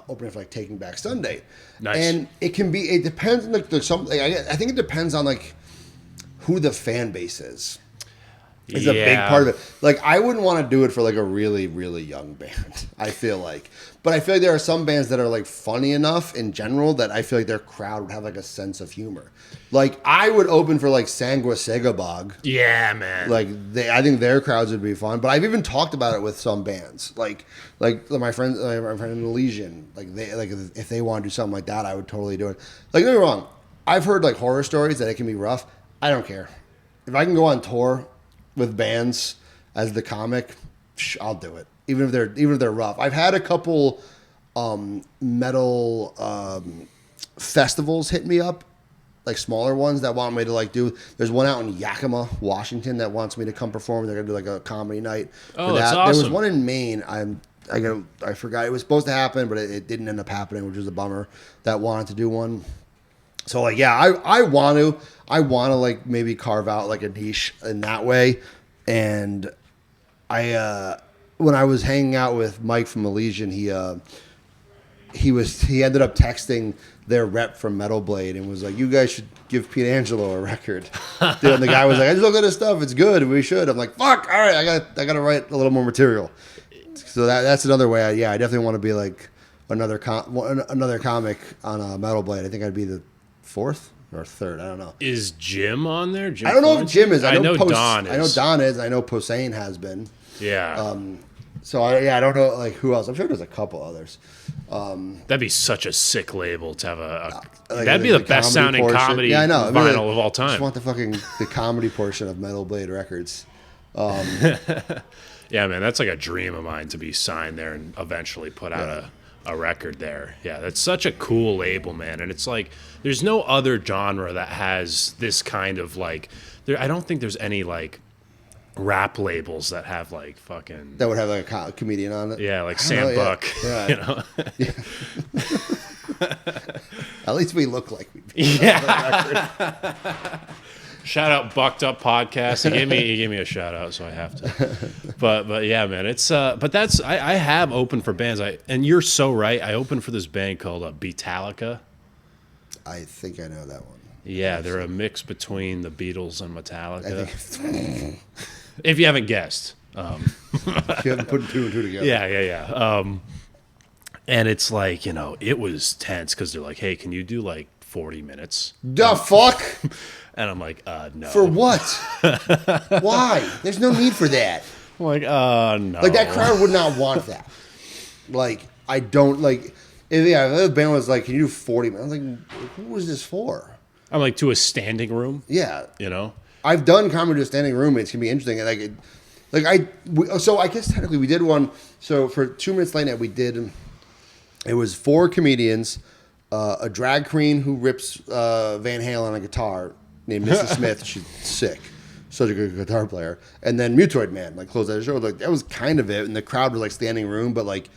opening for like Taking Back Sunday. Nice. And it depends on I think it depends on like who the fan base is. It's a big part of it. Like, I wouldn't want to do it for like a really, really young band, I feel like. But I feel like there are some bands that are like funny enough in general that I feel like their crowd would have like a sense of humor. Like, I would open for like Sangwa Segabog. Yeah, man. Like, I think their crowds would be fun. But I've even talked about it with some bands. Like my friend Elysian. Like, if they want to do something like that, I would totally do it. Like, don't get me wrong. I've heard like horror stories that it can be rough. I don't care. If I can go on tour with bands as the comic, I'll do it. Even if they're rough. I've had a couple metal festivals hit me up, like smaller ones that want me to like do. There's one out in Yakima, Washington, that wants me to come perform. They're gonna do like a comedy night. Oh, that's awesome. There was one in Maine. I forgot it was supposed to happen, but it didn't end up happening, which was a bummer. That wanted to do one. So like, yeah, I want to like maybe carve out like a niche in that way. And when I was hanging out with Mike from Elysian, he ended up texting their rep from Metal Blade and was like, "You guys should give Peter Angelo a record." Dude, and the guy was like, "I just looked at his stuff. It's good. We should." I'm like, "Fuck! All right, I got to write a little more material." So that's another way. I definitely want to be like another comic on Metal Blade. I think I'd be the fourth or third. I don't know. Is Jim on there? I don't know if Jim is. I know Don is. I know Don is. I know Posehn has been. Yeah. So I don't know like who else. I'm sure there's a couple others. That'd be such a sick label to have like that'd be the best sounding comedy vinyl of all time. I just want the comedy portion of Metal Blade Records. Yeah, man, that's like a dream of mine to be signed there and eventually put out a record there. Yeah, that's such a cool label, man. And it's like there's no other genre that has this kind of like I don't think there's any like rap labels that have like fucking that would have like a comedian on it. Yeah, like Sam Buck. Yeah. You know. Yeah. At least we look like we. Yeah. Shout out Bucked Up Podcast. He gave me a shout out, so I have to. But yeah, man, it's but that's I have opened for bands. And you're so right. I opened for this band called Beatallica. I think I know that one. Yeah, they're a mix between the Beatles and Metallica. If you haven't guessed. If you haven't put two and two together. Yeah. And it's like, it was tense because they're like, hey, can you do like 40 minutes? The fuck? And I'm like, no. For what? Why? There's no need for that. I'm like, no. Like, that crowd would not want that. Like, I don't, like, if the band was like, can you do 40 minutes? I was like, who was this for? I'm like, to a standing room? Yeah. I've done comedy to a standing room. It's going to be interesting. So I guess technically we did one. So for 2 Minutes Late Night, we did, it was 4 comedians, a drag queen who rips Van Halen on a guitar named Mrs. Smith. She's sick. Such a good guitar player. And then Mutoid Man, like, closed out the show. Like, that was kind of it. And the crowd was like standing room, but like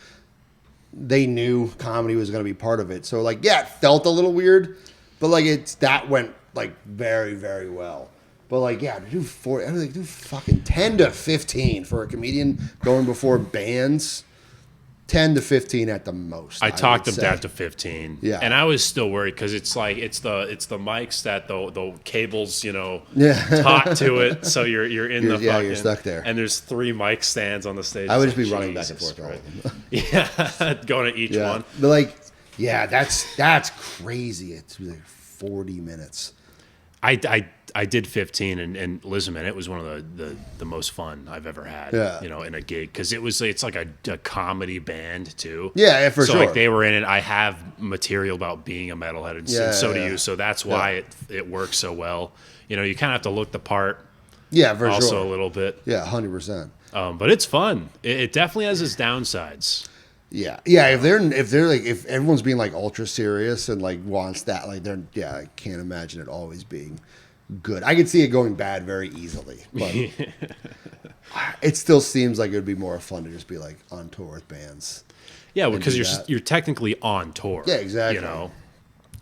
they knew comedy was going to be part of it. So like, yeah, it felt a little weird, but like that went like very, very well. But like, yeah, to do 40, I was like, do fucking 10 to 15 for a comedian going before bands. 10 to 15 at the most. I talked them down to 15. Yeah. And I was still worried because it's like it's the mics that the cables, taut to it, so you're in the fucking, you're stuck there. And there's 3 mic stands on the stage. I would just be running back and forth all of them. Yeah, going to each one. But like, yeah, that's crazy. It's like 40 minutes. I did 15 and listen, man, it was one of the most fun I've ever had. Yeah. In a gig because it's like a comedy band too. Yeah, for sure. So like they were in it. I have material about being a metalhead, and so do you. So that's why it works so well. You kind of have to look the part. Yeah, for sure. Also a little bit. Yeah, 100%. But it's fun. It definitely has its downsides. Yeah. If they're like, if everyone's being like ultra serious and like wants that, like I can't imagine it always being good. I could see it going bad very easily, but it still seems like it would be more fun to just be like on tour with bands. Yeah, because you're technically on tour. Yeah, exactly.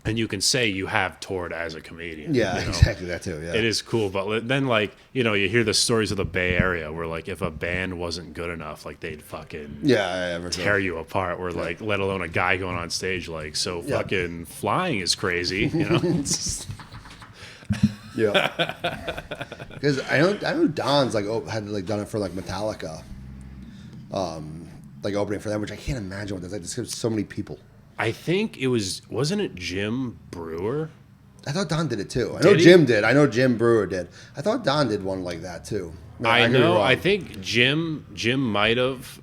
And you can say you have toured as a comedian. Yeah, exactly, that too. Yeah, it is cool. But then, like, you hear the stories of the Bay Area where, like, if a band wasn't good enough, like, they'd fucking tear you apart. Where, like, let alone a guy going on stage, like, so fucking flying is crazy. Yeah. Because I know Don's like had like done it for like Metallica, like opening for them, which I can't imagine what that's like. There's so many people. I think wasn't it Jim Brewer? I thought Don did it too. I know Jim did. I know Jim Brewer did. I thought Don did one like that too. I know. I think Jim might have.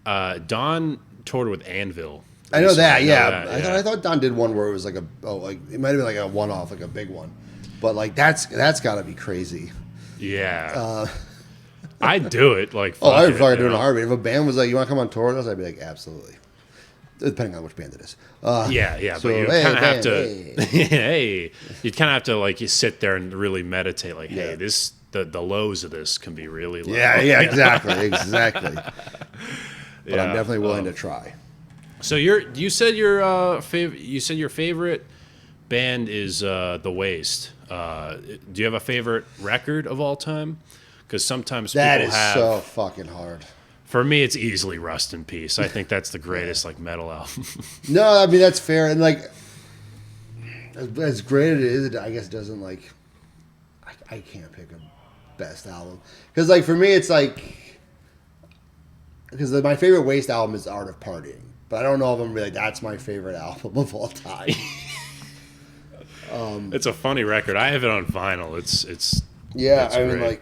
Don toured with Anvil. I know that. Yeah. I thought Don did one where it was like it might have been like a one-off, like a big one, but like that's got to be crazy. Yeah. I'd do it. Like, I'd fucking do it in a heartbeat. If a band was like, "You want to come on tour with us?" I'd be like, "Absolutely." Depending on which band it is. Yeah. So, but you kind of have to. Hey, you kind of have to like you sit there and really meditate. Like, hey, the lows of this can be really low. Yeah. Exactly. But I'm definitely willing to try. So you said your favorite band is The Waste. Do you have a favorite record of all time? Because sometimes that people is so fucking hard. For me, it's easily Rust in Peace. I think that's the greatest like metal album. No, I mean that's fair, and like as great as it is, I guess it doesn't like. I can't pick a best album because like for me, it's like because my favorite Waste album is Art of Partying, but I don't know if I'm really that's my favorite album of all time. It's a funny record. I have it on vinyl. It's I mean like.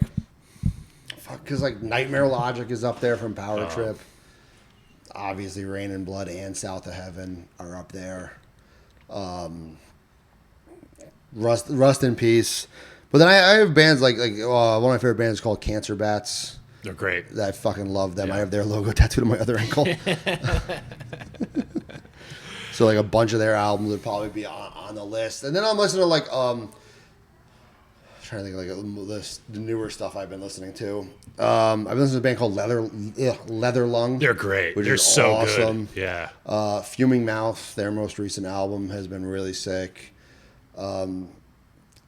Because like Nightmare Logic is up there from Power Trip. Obviously, Rain and Blood and South of Heaven are up there. Rust in Peace. But then I have bands like one of my favorite bands is called Cancer Bats. They're great. I fucking love them. Yeah. I have their logo tattooed on my other ankle. So like a bunch of their albums would probably be on the list. And then I'm listening to like trying to think of like the newer stuff I've been listening to. I've been listening to a band called Leather Lung. They're great. They're so awesome. Good. Yeah. Fuming Mouth, their most recent album, has been really sick. And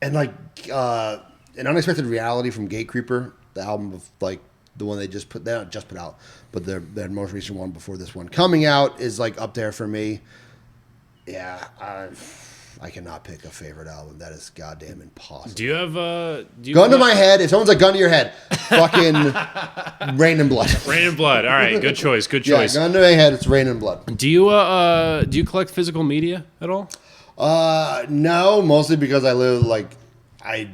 like An Unexpected Reality from Gatecreeper, the album of like the one they not just put out, but their most recent one before this one coming out is like up there for me. Yeah. I cannot pick a favorite album. That is goddamn impossible. Do you have gun to my head? If someone's like gun to your head, fucking Rain and Blood. Rain and Blood. All right, good choice. Good choice. Yeah, gun to my head. It's Rain and Blood. Do you collect physical media at all? No, mostly because I live like I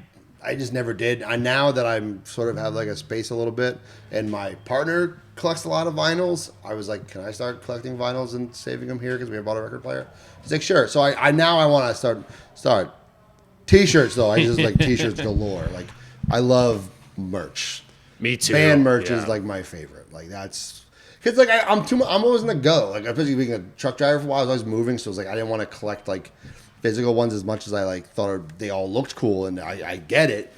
just never did. Now that I'm sort of have like a space a little bit, and my partner collects a lot of vinyls, I was like, can I start collecting vinyls and saving them here because we have bought a record player? He's like, sure. So I want to start t-shirts though. I just like t-shirts galore. Like I love merch. Me too. Band merch is like my favorite. Like that's because like I'm always in the go. Like especially being a truck driver for a while, I was always moving, so it was like I didn't want to collect like physical ones as much as I like thought they all looked cool, and I get it.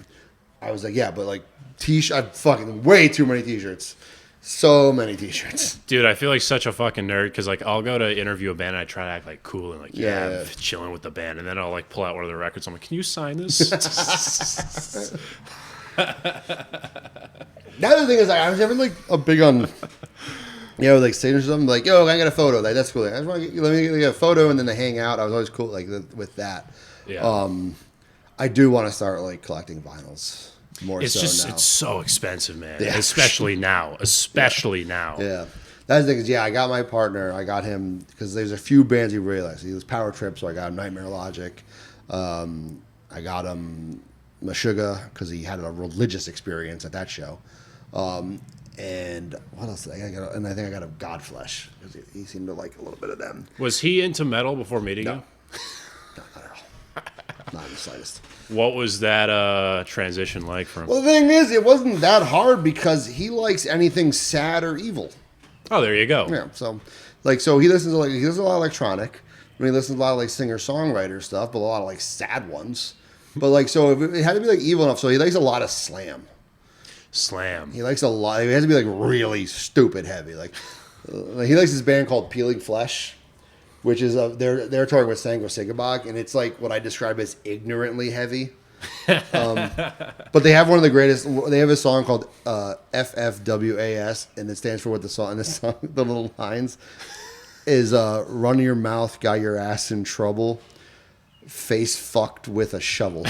I was like, yeah, but like I fucking way too many t-shirts. So many t-shirts. Dude, I feel like such a fucking nerd because like I'll go to interview a band and I try to act like cool and like I'm chilling with the band, and then I'll like pull out one of the records. I'm like, can you sign this? The other thing is like I was never like a big on like signatures. I'm like, yo, I got a photo. Like that's cool. Like, I just want to let me get a photo and then they hang out. I was always cool like with that. Yeah. I do want to start like collecting vinyls. It's so expensive, man. Yeah. Especially now. Yeah. That's the thing is, I got my partner. I got him because there's a few bands he really likes. He was Power Trip, so I got him Nightmare Logic. I got him Meshuggah because he had a religious experience at that show. And what else did I got? And I think I got him Godflesh because he seemed to like a little bit of them. Was he into metal before meeting you? No, not at all. Not in the slightest. What was that transition like for him? Well, the thing is, it wasn't that hard because he likes anything sad or evil. Oh, there you go. Yeah, so he listens to a lot of electronic. I mean, he listens to a lot of like singer-songwriter stuff, but a lot of like sad ones. But like, so it had to be like evil enough. So he likes a lot of slam. He likes a lot. It has to be like really stupid heavy. Like he likes this band called Peeling Flesh, which is they're touring with Sango Sigabog, and it's like what I describe as ignorantly heavy. But they have one of the greatest. They have a song called FFWAS, and it stands for what the song. And the song, the little lines is "Run your mouth, got your ass in trouble, face fucked with a shovel."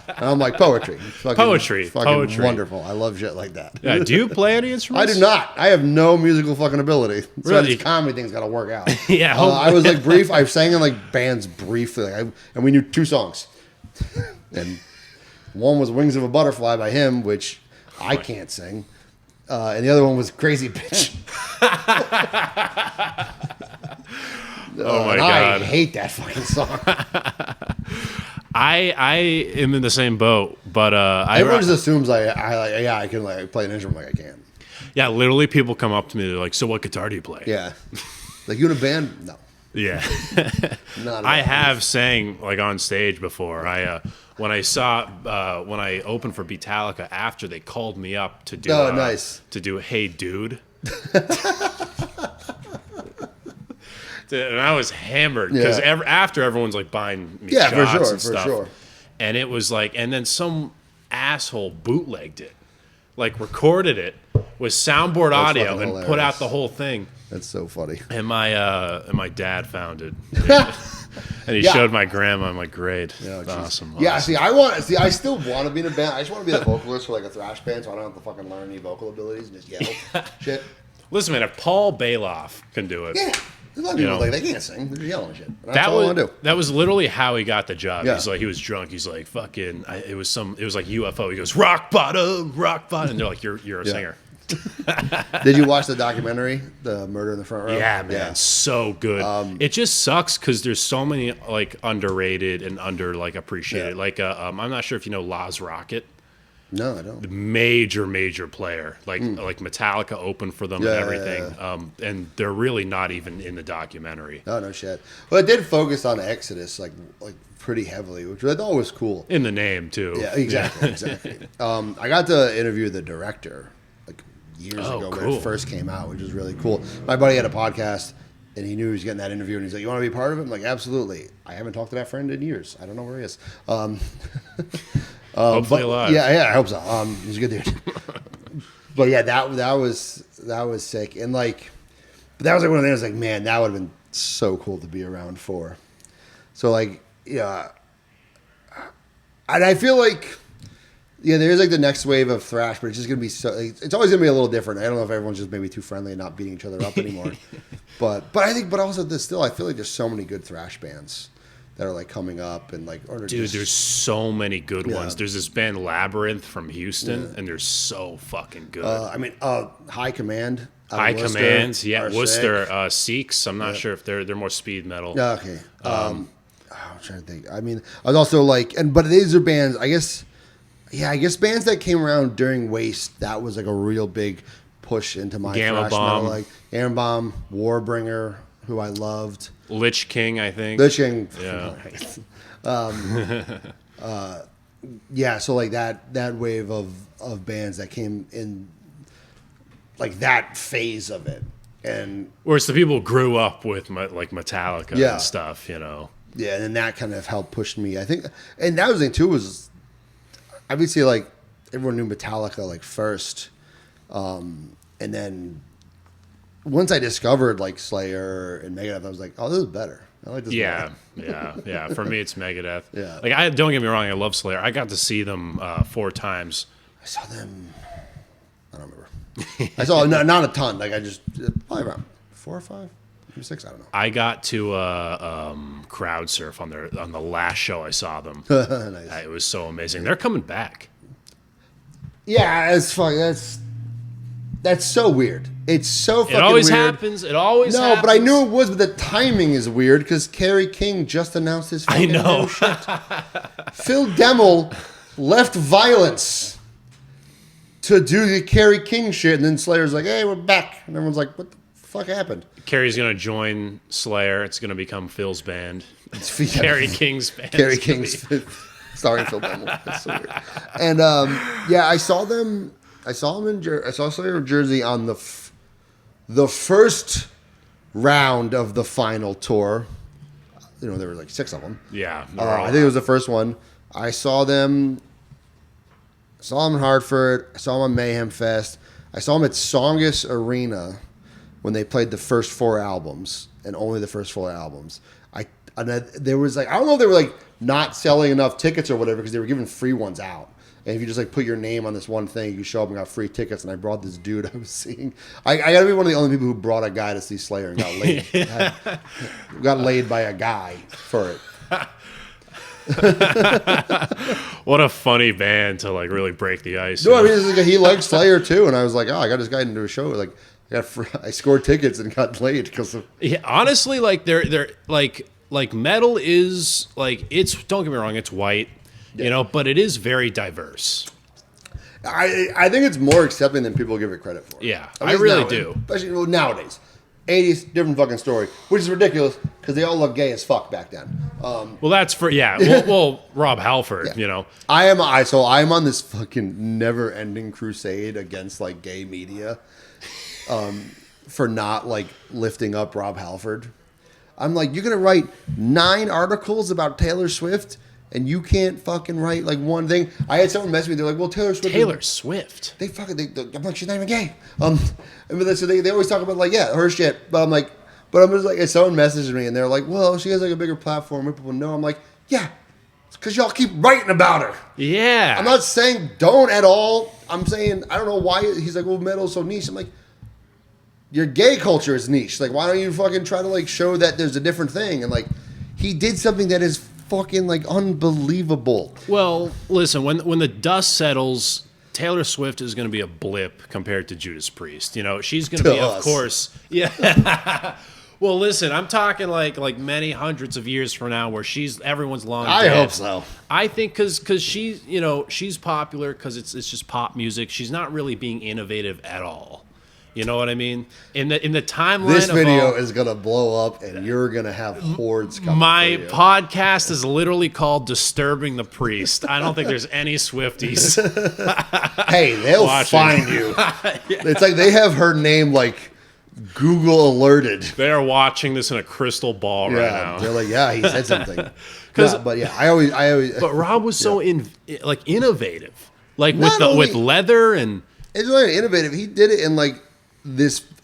And I'm like, poetry. Poetry. Fucking wonderful. I love shit like that. Yeah, do you play any I instruments? do not. I have no musical fucking ability. So Really? this comedy thing's got to work out. Yeah. I was like brief. I sang in like bands briefly, and we knew 2 songs. And one was "Wings of a Butterfly" by him, which I can't sing, and the other one was "Crazy Bitch." Oh my God. I hate that fucking song. I am in the same boat, but Everyone just assumes I can like play an instrument like I can. Yeah, literally people come up to me, they're like, "So what guitar do you play?" Yeah, like you in a band? No. Yeah. Not at I all. have sang like on stage before. When I opened for Beatallica after they called me up to do nice. to do "Hey Dude." And I was hammered because after everyone's like buying me shots and stuff. For sure. And it was like, and then some asshole bootlegged it, like recorded it with soundboard audio and put out the whole thing. That's so funny. And my dad found it, and he showed my grandma. I'm like, great, awesome. Yeah, I still want to be in a band. I just want to be the vocalist for like a thrash band, so I don't have to fucking learn any vocal abilities and just yell shit. Listen, man, if Paul Bailoff can do it, a lot of people like they can't sing; they're just yelling shit. And that's that all I want to do. That was literally how he got the job. Yeah. He's like, he was drunk. He's like, fucking. It was like UFO. He goes, rock bottom, and they're like, you're a singer. Did you watch the documentary, The Murder in the Front Row? Yeah, man, so good. It just sucks because there's so many like underrated and under like appreciated. Like, I'm not sure if you know Laz Rocket. No, I don't. The major player, like Metallica opened for them and everything. And they're really not even in the documentary. Oh, no shit. Well, it did focus on Exodus like pretty heavily, which I thought was cool. In the name too. Yeah, exactly. I got to interview the director like years ago when it first came out, which was really cool. My buddy had a podcast, and he knew he was getting that interview, and he's like, "You want to be part of it?" I'm like, "Absolutely." I haven't talked to that friend in years. I don't know where he is. Hopefully alive. Yeah, I hope so. He's a good dude. But yeah, that was sick, and like, but that was like one of the things. Like, man, that would have been so cool to be around for. So like, yeah, and I feel like, yeah, there's like the next wave of thrash, but it's just gonna be so. Like, it's always gonna be a little different. I don't know if everyone's just maybe too friendly and not beating each other up anymore. but also I feel like there's so many good thrash bands that are like coming up and like, there's so many good ones. There's this band Labyrinth from Houston, and they're so fucking good. High Command. High Commands, Worcester, sick. Seeks. I'm not sure if they're more speed metal. Okay. I'm trying to think. I mean, I was also like, but these are bands. I guess bands that came around during Waste. That was like a real big push into my Gamma thrash Bomb. metal, like Gamma Bomb, Warbringer, who I loved. Lich King, I think. Lich King. Yeah. So like that wave of bands that came in, like that phase of it, and whereas the people grew up with like Metallica and stuff, you know. Yeah, and then that kind of helped push me. I think, and that was the thing too, was obviously like everyone knew Metallica like first, and then once I discovered like Slayer and Megadeth, I was like, oh, this is better. I like this. Yeah. For me, it's Megadeth. Yeah. Like, don't get me wrong, I love Slayer. I got to see them 4 times. I saw them. I don't remember. I saw not a ton. Like I just probably around 4 or 5, maybe 6. I don't know. I got to crowd surf on the last show I saw them. Nice. It was so amazing. They're coming back. Yeah, it's fun. That's so weird. It's so fucking weird. It always happens. It always happens. No, but I knew it was, but the timing is weird because Kerry King just announced his fucking new shit. Phil Demmel left Violence to do the Kerry King shit, and then Slayer's like, hey, we're back. And everyone's like, what the fuck happened? Kerry's going to join Slayer. It's going to become Phil's band. It's Kerry King's band. Kerry King's starring Phil Demmel. That's so weird. And I saw them. I saw Slayer in Jersey on the first round of the final tour. You know, there were like 6 of them. Yeah. I think it was the first one. I saw them in Hartford. I saw them on Mayhem Fest. I saw them at Songus Arena when they played the first 4 albums and only the first 4 albums. There was like, I don't know if they were like not selling enough tickets or whatever because they were giving free ones out. And if you just like put your name on this one thing, you show up and got free tickets. And I brought this dude I was seeing. I got to be one of the only people who brought a guy to see Slayer and got laid. Got laid by a guy for it. What a funny band to like really break the ice. No, I mean he likes Slayer too, and I was like, oh, I got this guy into a show. Like, I scored tickets and got laid because of. Yeah, honestly, like they're like metal is like it's. Don't get me wrong, it's white, you know, but it is very diverse. I think it's more accepting than people give it credit for. Yeah, I really do. Especially nowadays. 80s, different fucking story, which is ridiculous because they all look gay as fuck back then. Well, that's for well, Rob Halford, yeah. You know. I'm on this fucking never-ending crusade against like gay media, for not like lifting up Rob Halford. I'm like, you're gonna write 9 articles about Taylor Swift. And you can't fucking write like one thing. I had someone message me. They're like, "Well, Taylor Swift." They fucking. I'm like, she's not even gay. So they always talk about like, yeah, her shit. But I'm just like, someone messages me and they're like, "Well, she has like a bigger platform. More people know." I'm like, yeah, it's because y'all keep writing about her. Yeah. I'm not saying don't at all. I'm saying I don't know why he's like, well, metal's so niche. I'm like, your gay culture is niche. Like, why don't you fucking try to like show that there's a different thing? And like, he did something that is fucking like unbelievable. Well, listen, when the dust settles, Taylor Swift is going to be a blip compared to Judas Priest. You know, she's going to be, us. Of course, yeah. Well, listen, I'm talking like many hundreds of years from now, where everyone's long dead. I hope so. I think because she's popular because it's just pop music. She's not really being innovative at all. You know what I mean? In the timeline, this video is gonna blow up, and you're gonna have hordes coming. My podcast is literally called "Disturbing the Priest." I don't think there's any Swifties. Hey, they'll find you. Yeah. It's like they have her name like Google alerted. They are watching this in a crystal ball right now. They're like, yeah, he said something. But yeah, I always. But Rob was so innovative, like with leather and. It's really innovative. He did it in like.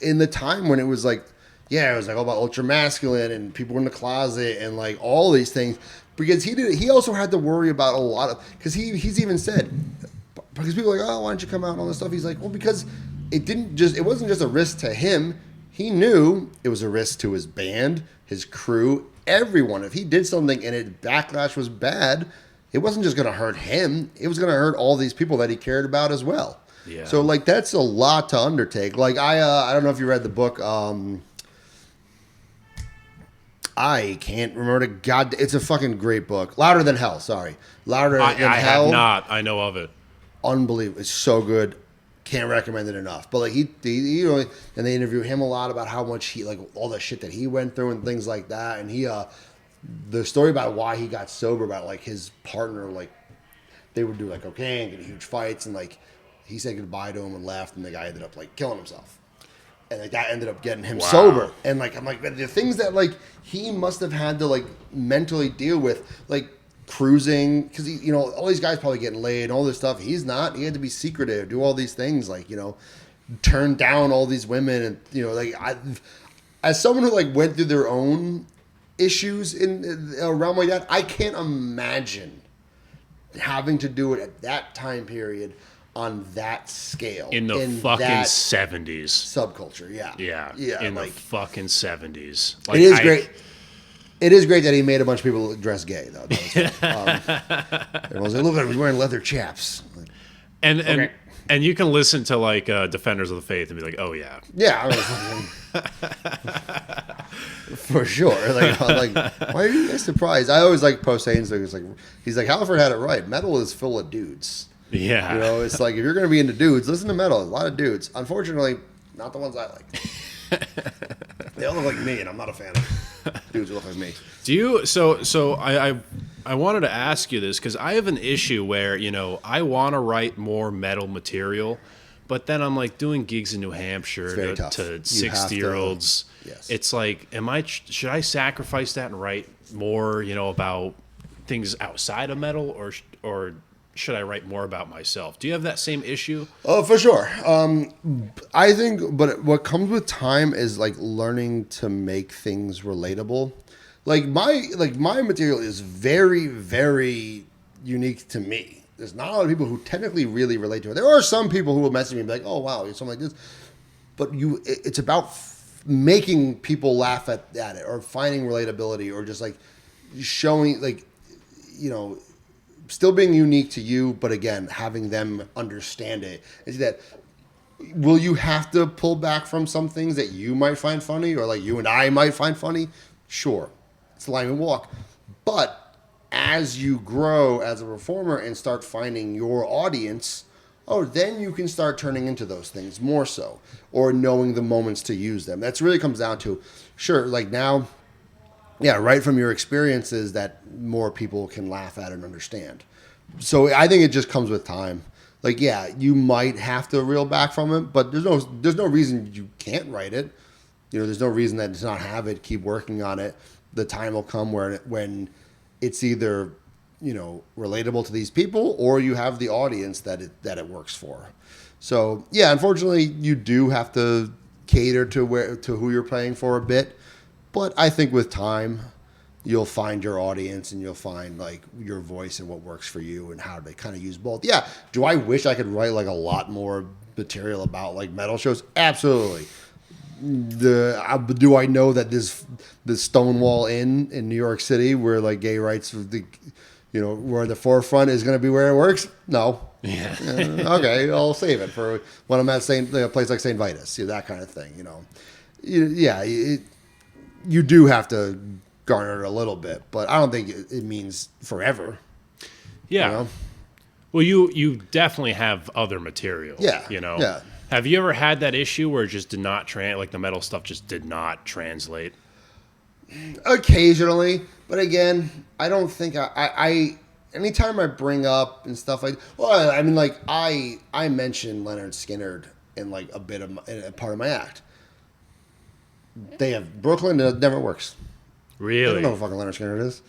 In the time when it was like, yeah, it was like all about ultra masculine and people were in the closet and like all these things, because he also had to worry about a lot of, because he's even said, because people are like, oh, why don't you come out and all this stuff? He's like, well, because it wasn't just a risk to him. He knew it was a risk to his band, his crew, everyone. If he did something and it backlash was bad, it wasn't just going to hurt him. It was going to hurt all these people that he cared about as well. Yeah. So like that's a lot to undertake. Like I don't know if you read the book. I can't remember it's a fucking great book. Louder Than Hell. Sorry, Louder Than Hell. I have not. I know of it. Unbelievable. It's so good. Can't recommend it enough. But like he and they interview him a lot about how much he like all the shit that he went through and things like that. And the story about why he got sober, about like his partner, like they would do like cocaine, get in huge fights, and like. He said goodbye to him and left, and the guy ended up like killing himself, and like that ended up getting him sober. And like I'm like the things that like he must have had to like mentally deal with, like cruising, because he all these guys probably getting laid and all this stuff. He's not. He had to be secretive, do all these things, like turn down all these women, and like as someone who like went through their own issues in around like that, I can't imagine having to do it at that time period. On that scale. In the fucking 70s. Subculture, yeah. Yeah. In the fucking 70s. Like, it is great. It is great that he made a bunch of people dress gay, though. Everyone's like, look at him, he's wearing leather chaps. Like, and you can listen to like Defenders of the Faith and be like, oh yeah. Yeah. For sure. Like, why are you guys surprised? I always like post saying things like, he's like, Halford had it right. Metal is full of dudes. Yeah. It's like if you're going to be into dudes, listen to metal. There's a lot of dudes. Unfortunately, not the ones I like. They all look like me, and I'm not a fan of dudes who look like me. Do you? So I wanted to ask you this because I have an issue where I want to write more metal material, but then I'm like doing gigs in New Hampshire to 60-year-olds. Yes. It's like, should I sacrifice that and write more, about things outside of metal, or should I write more about myself? Do you have that same issue? Oh, for sure. I think, but what comes with time is like learning to make things relatable. Like my material is very, very unique to me. There's not a lot of people who technically really relate to it. There are some people who will message me and be like, "Oh wow, you're something like this," but it's about making people laugh at it, or finding relatability, or just like showing, like, you know, still being unique to you, but again, having them understand it. Is that, will you have to pull back from some things that you might find funny, or like you and I might find funny? Sure. It's a line and walk. But as you grow as a performer and start finding your audience, then you can start turning into those things more so, or knowing the moments to use them. That's really comes down to, sure, like now, yeah, right from your experiences that more people can laugh at and understand. So I think it just comes with time. Like, yeah, you might have to reel back from it, but there's no reason you can't write it. You know, there's no reason that to not have it. Keep working on it. The time will come when it's either, you know, relatable to these people, or you have the audience that it works for. So yeah, unfortunately, you do have to cater to who you're playing for a bit. But I think with time, you'll find your audience, and you'll find like your voice and what works for you, and how to kind of use both. Yeah. Do I wish I could write like a lot more material about like metal shows? Absolutely. Do I know that the Stonewall Inn in New York City, where like gay rights, where the forefront is going to be where it works? No. Yeah. Okay, I'll save it for when I'm at a place like St. Vitus, that kind of thing. You do have to garner it a little bit, but I don't think it means forever. Yeah. Well, you definitely have other material. Yeah. Yeah. Have you ever had that issue where it just did not like the metal stuff just did not translate? Occasionally, but again, I don't think I anytime I bring up and stuff like, well, I mean, like I mentioned Leonard Skinner in like a part of my act. They have Brooklyn that never works. Really? I don't know what fucking Leonard Skinner is.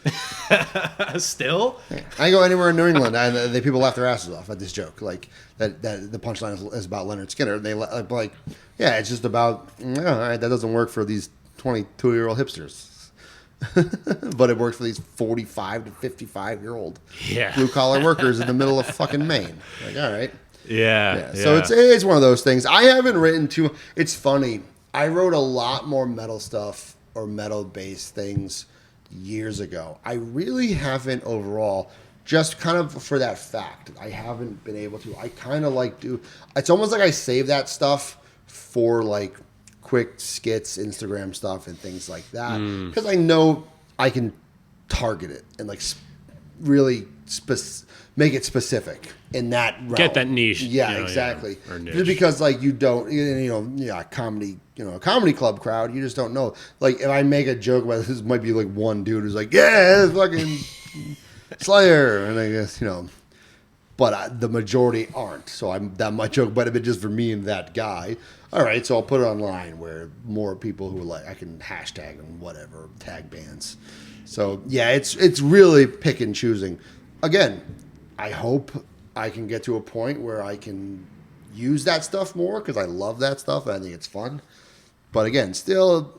Still? Yeah. I go anywhere in New England, and the people laugh their asses off at this joke. Like that the punchline is about Leonard Skinner. They like, yeah, it's just about that doesn't work for these 22-year-old hipsters, but it works for these 45 to 55-year-old blue collar workers in the middle of fucking Maine. Like, all right, yeah. So it's one of those things. I haven't written too. It's funny. I wrote a lot more metal stuff or metal-based things years ago. I really haven't overall, just kind of for that fact. I haven't been able to. I kind of it's almost like I save that stuff for like quick skits, Instagram stuff, and things like that. Because I know I can target it and like really make it specific in that realm. Get that niche. Yeah, exactly. Or niche. Just because like you don't, comedy, a comedy club crowd, you just don't know. Like if I make a joke about this, might be like one dude who's like, yeah, it's fucking Slayer, and I guess but the majority aren't. So my joke might have been just for me and that guy. All right, so I'll put it online where more people who are like, I can hashtag and whatever, tag bands. So yeah, it's really pick and choosing. Again, I hope I can get to a point where I can use that stuff more, because I love that stuff and I think it's fun. But again, still,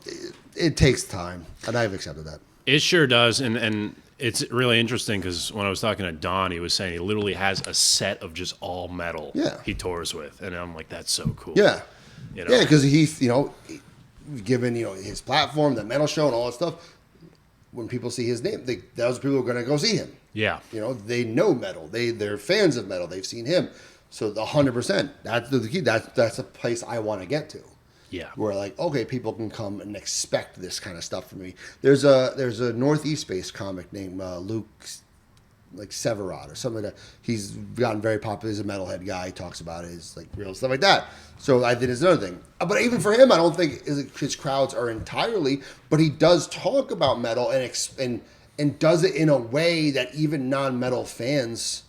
it takes time, and I've accepted that. It sure does, and it's really interesting because when I was talking to Don, he was saying he literally has a set of just all metal he tours with, and I'm like, that's so cool. Yeah, yeah, because he's given his platform, the metal show, and all that stuff. When people see his name, those people are going to go see him. Yeah, they know metal. They're fans of metal. They've seen him. So 100%. That's the key. That's a place I want to get to. Yeah. Where like, okay, people can come and expect this kind of stuff from me. There's a Northeast-based comic named Luke, like Severod or something like that. He's gotten very popular. He's a metalhead guy. He talks about his like real stuff like that. So I think it's another thing. But even for him, I don't think his crowds are entirely. But he does talk about metal and does it in a way that even non-metal fans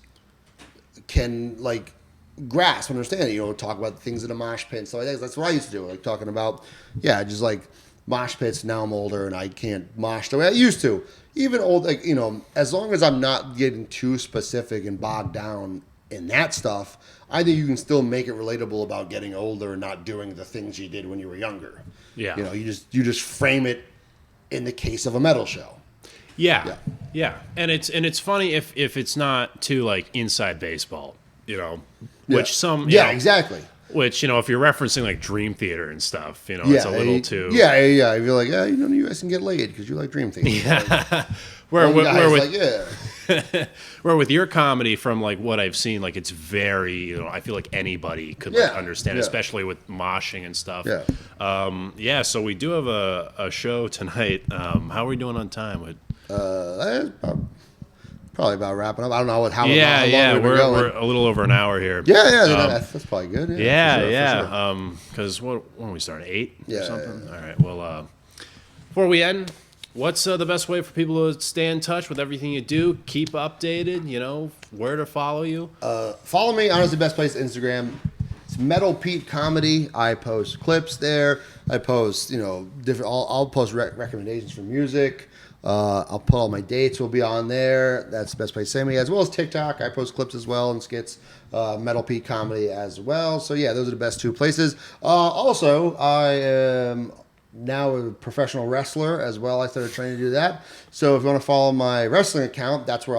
can like grasp, understand it, talk about things in a mosh pit and stuff like that. That's what I used to do, like talking about, just like mosh pits. Now I'm older and I can't mosh the way I used to. Even old, like, as long as I'm not getting too specific and bogged down in that stuff, I think you can still make it relatable about getting older and not doing the things you did when you were younger. Yeah. You just frame it in the case of a metal show. Yeah. And it's funny if it's not too like inside baseball, which some you know, exactly. Which, if you're referencing like Dream Theater and stuff, it's a little too. Yeah. You're like, you guys can get laid because you like Dream Theater. Yeah. Where with your comedy, from like what I've seen, like it's very, I feel like anybody could understand, especially with moshing and stuff. So we do have a show tonight. How are we doing on time? Probably about wrapping up. I don't know how long we're a little over an hour here. That's probably good. Because when we start 8 or something. Yeah. All right. Well, before we end, what's the best way for people to stay in touch with everything you do? Keep updated. Where to follow you? Follow me. Honestly, best place Instagram. It's Metal Pete Comedy. I post clips there. I post different. I'll post recommendations for music. I'll put all my dates will be on there. That's the best place to see me, as well as TikTok. I post clips as well and skits. Metal Pete Comedy as well. So yeah, those are the best 2 places. Also, I am now a professional wrestler as well. I started training to do that. So if you want to follow my wrestling account, that's where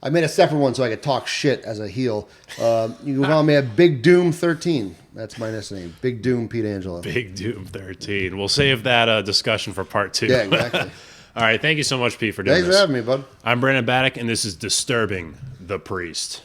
I made a separate one so I could talk shit as a heel. You can follow me at Big Doom 13. That's my next name. Big Doom Pete Angelo. Big Doom 13. We'll save that discussion for part 2. Yeah, exactly. All right. Thank you so much, Pete, for doing this. Thanks for having me, bud. I'm Brandon Battick, and this is Disturbing the Priest.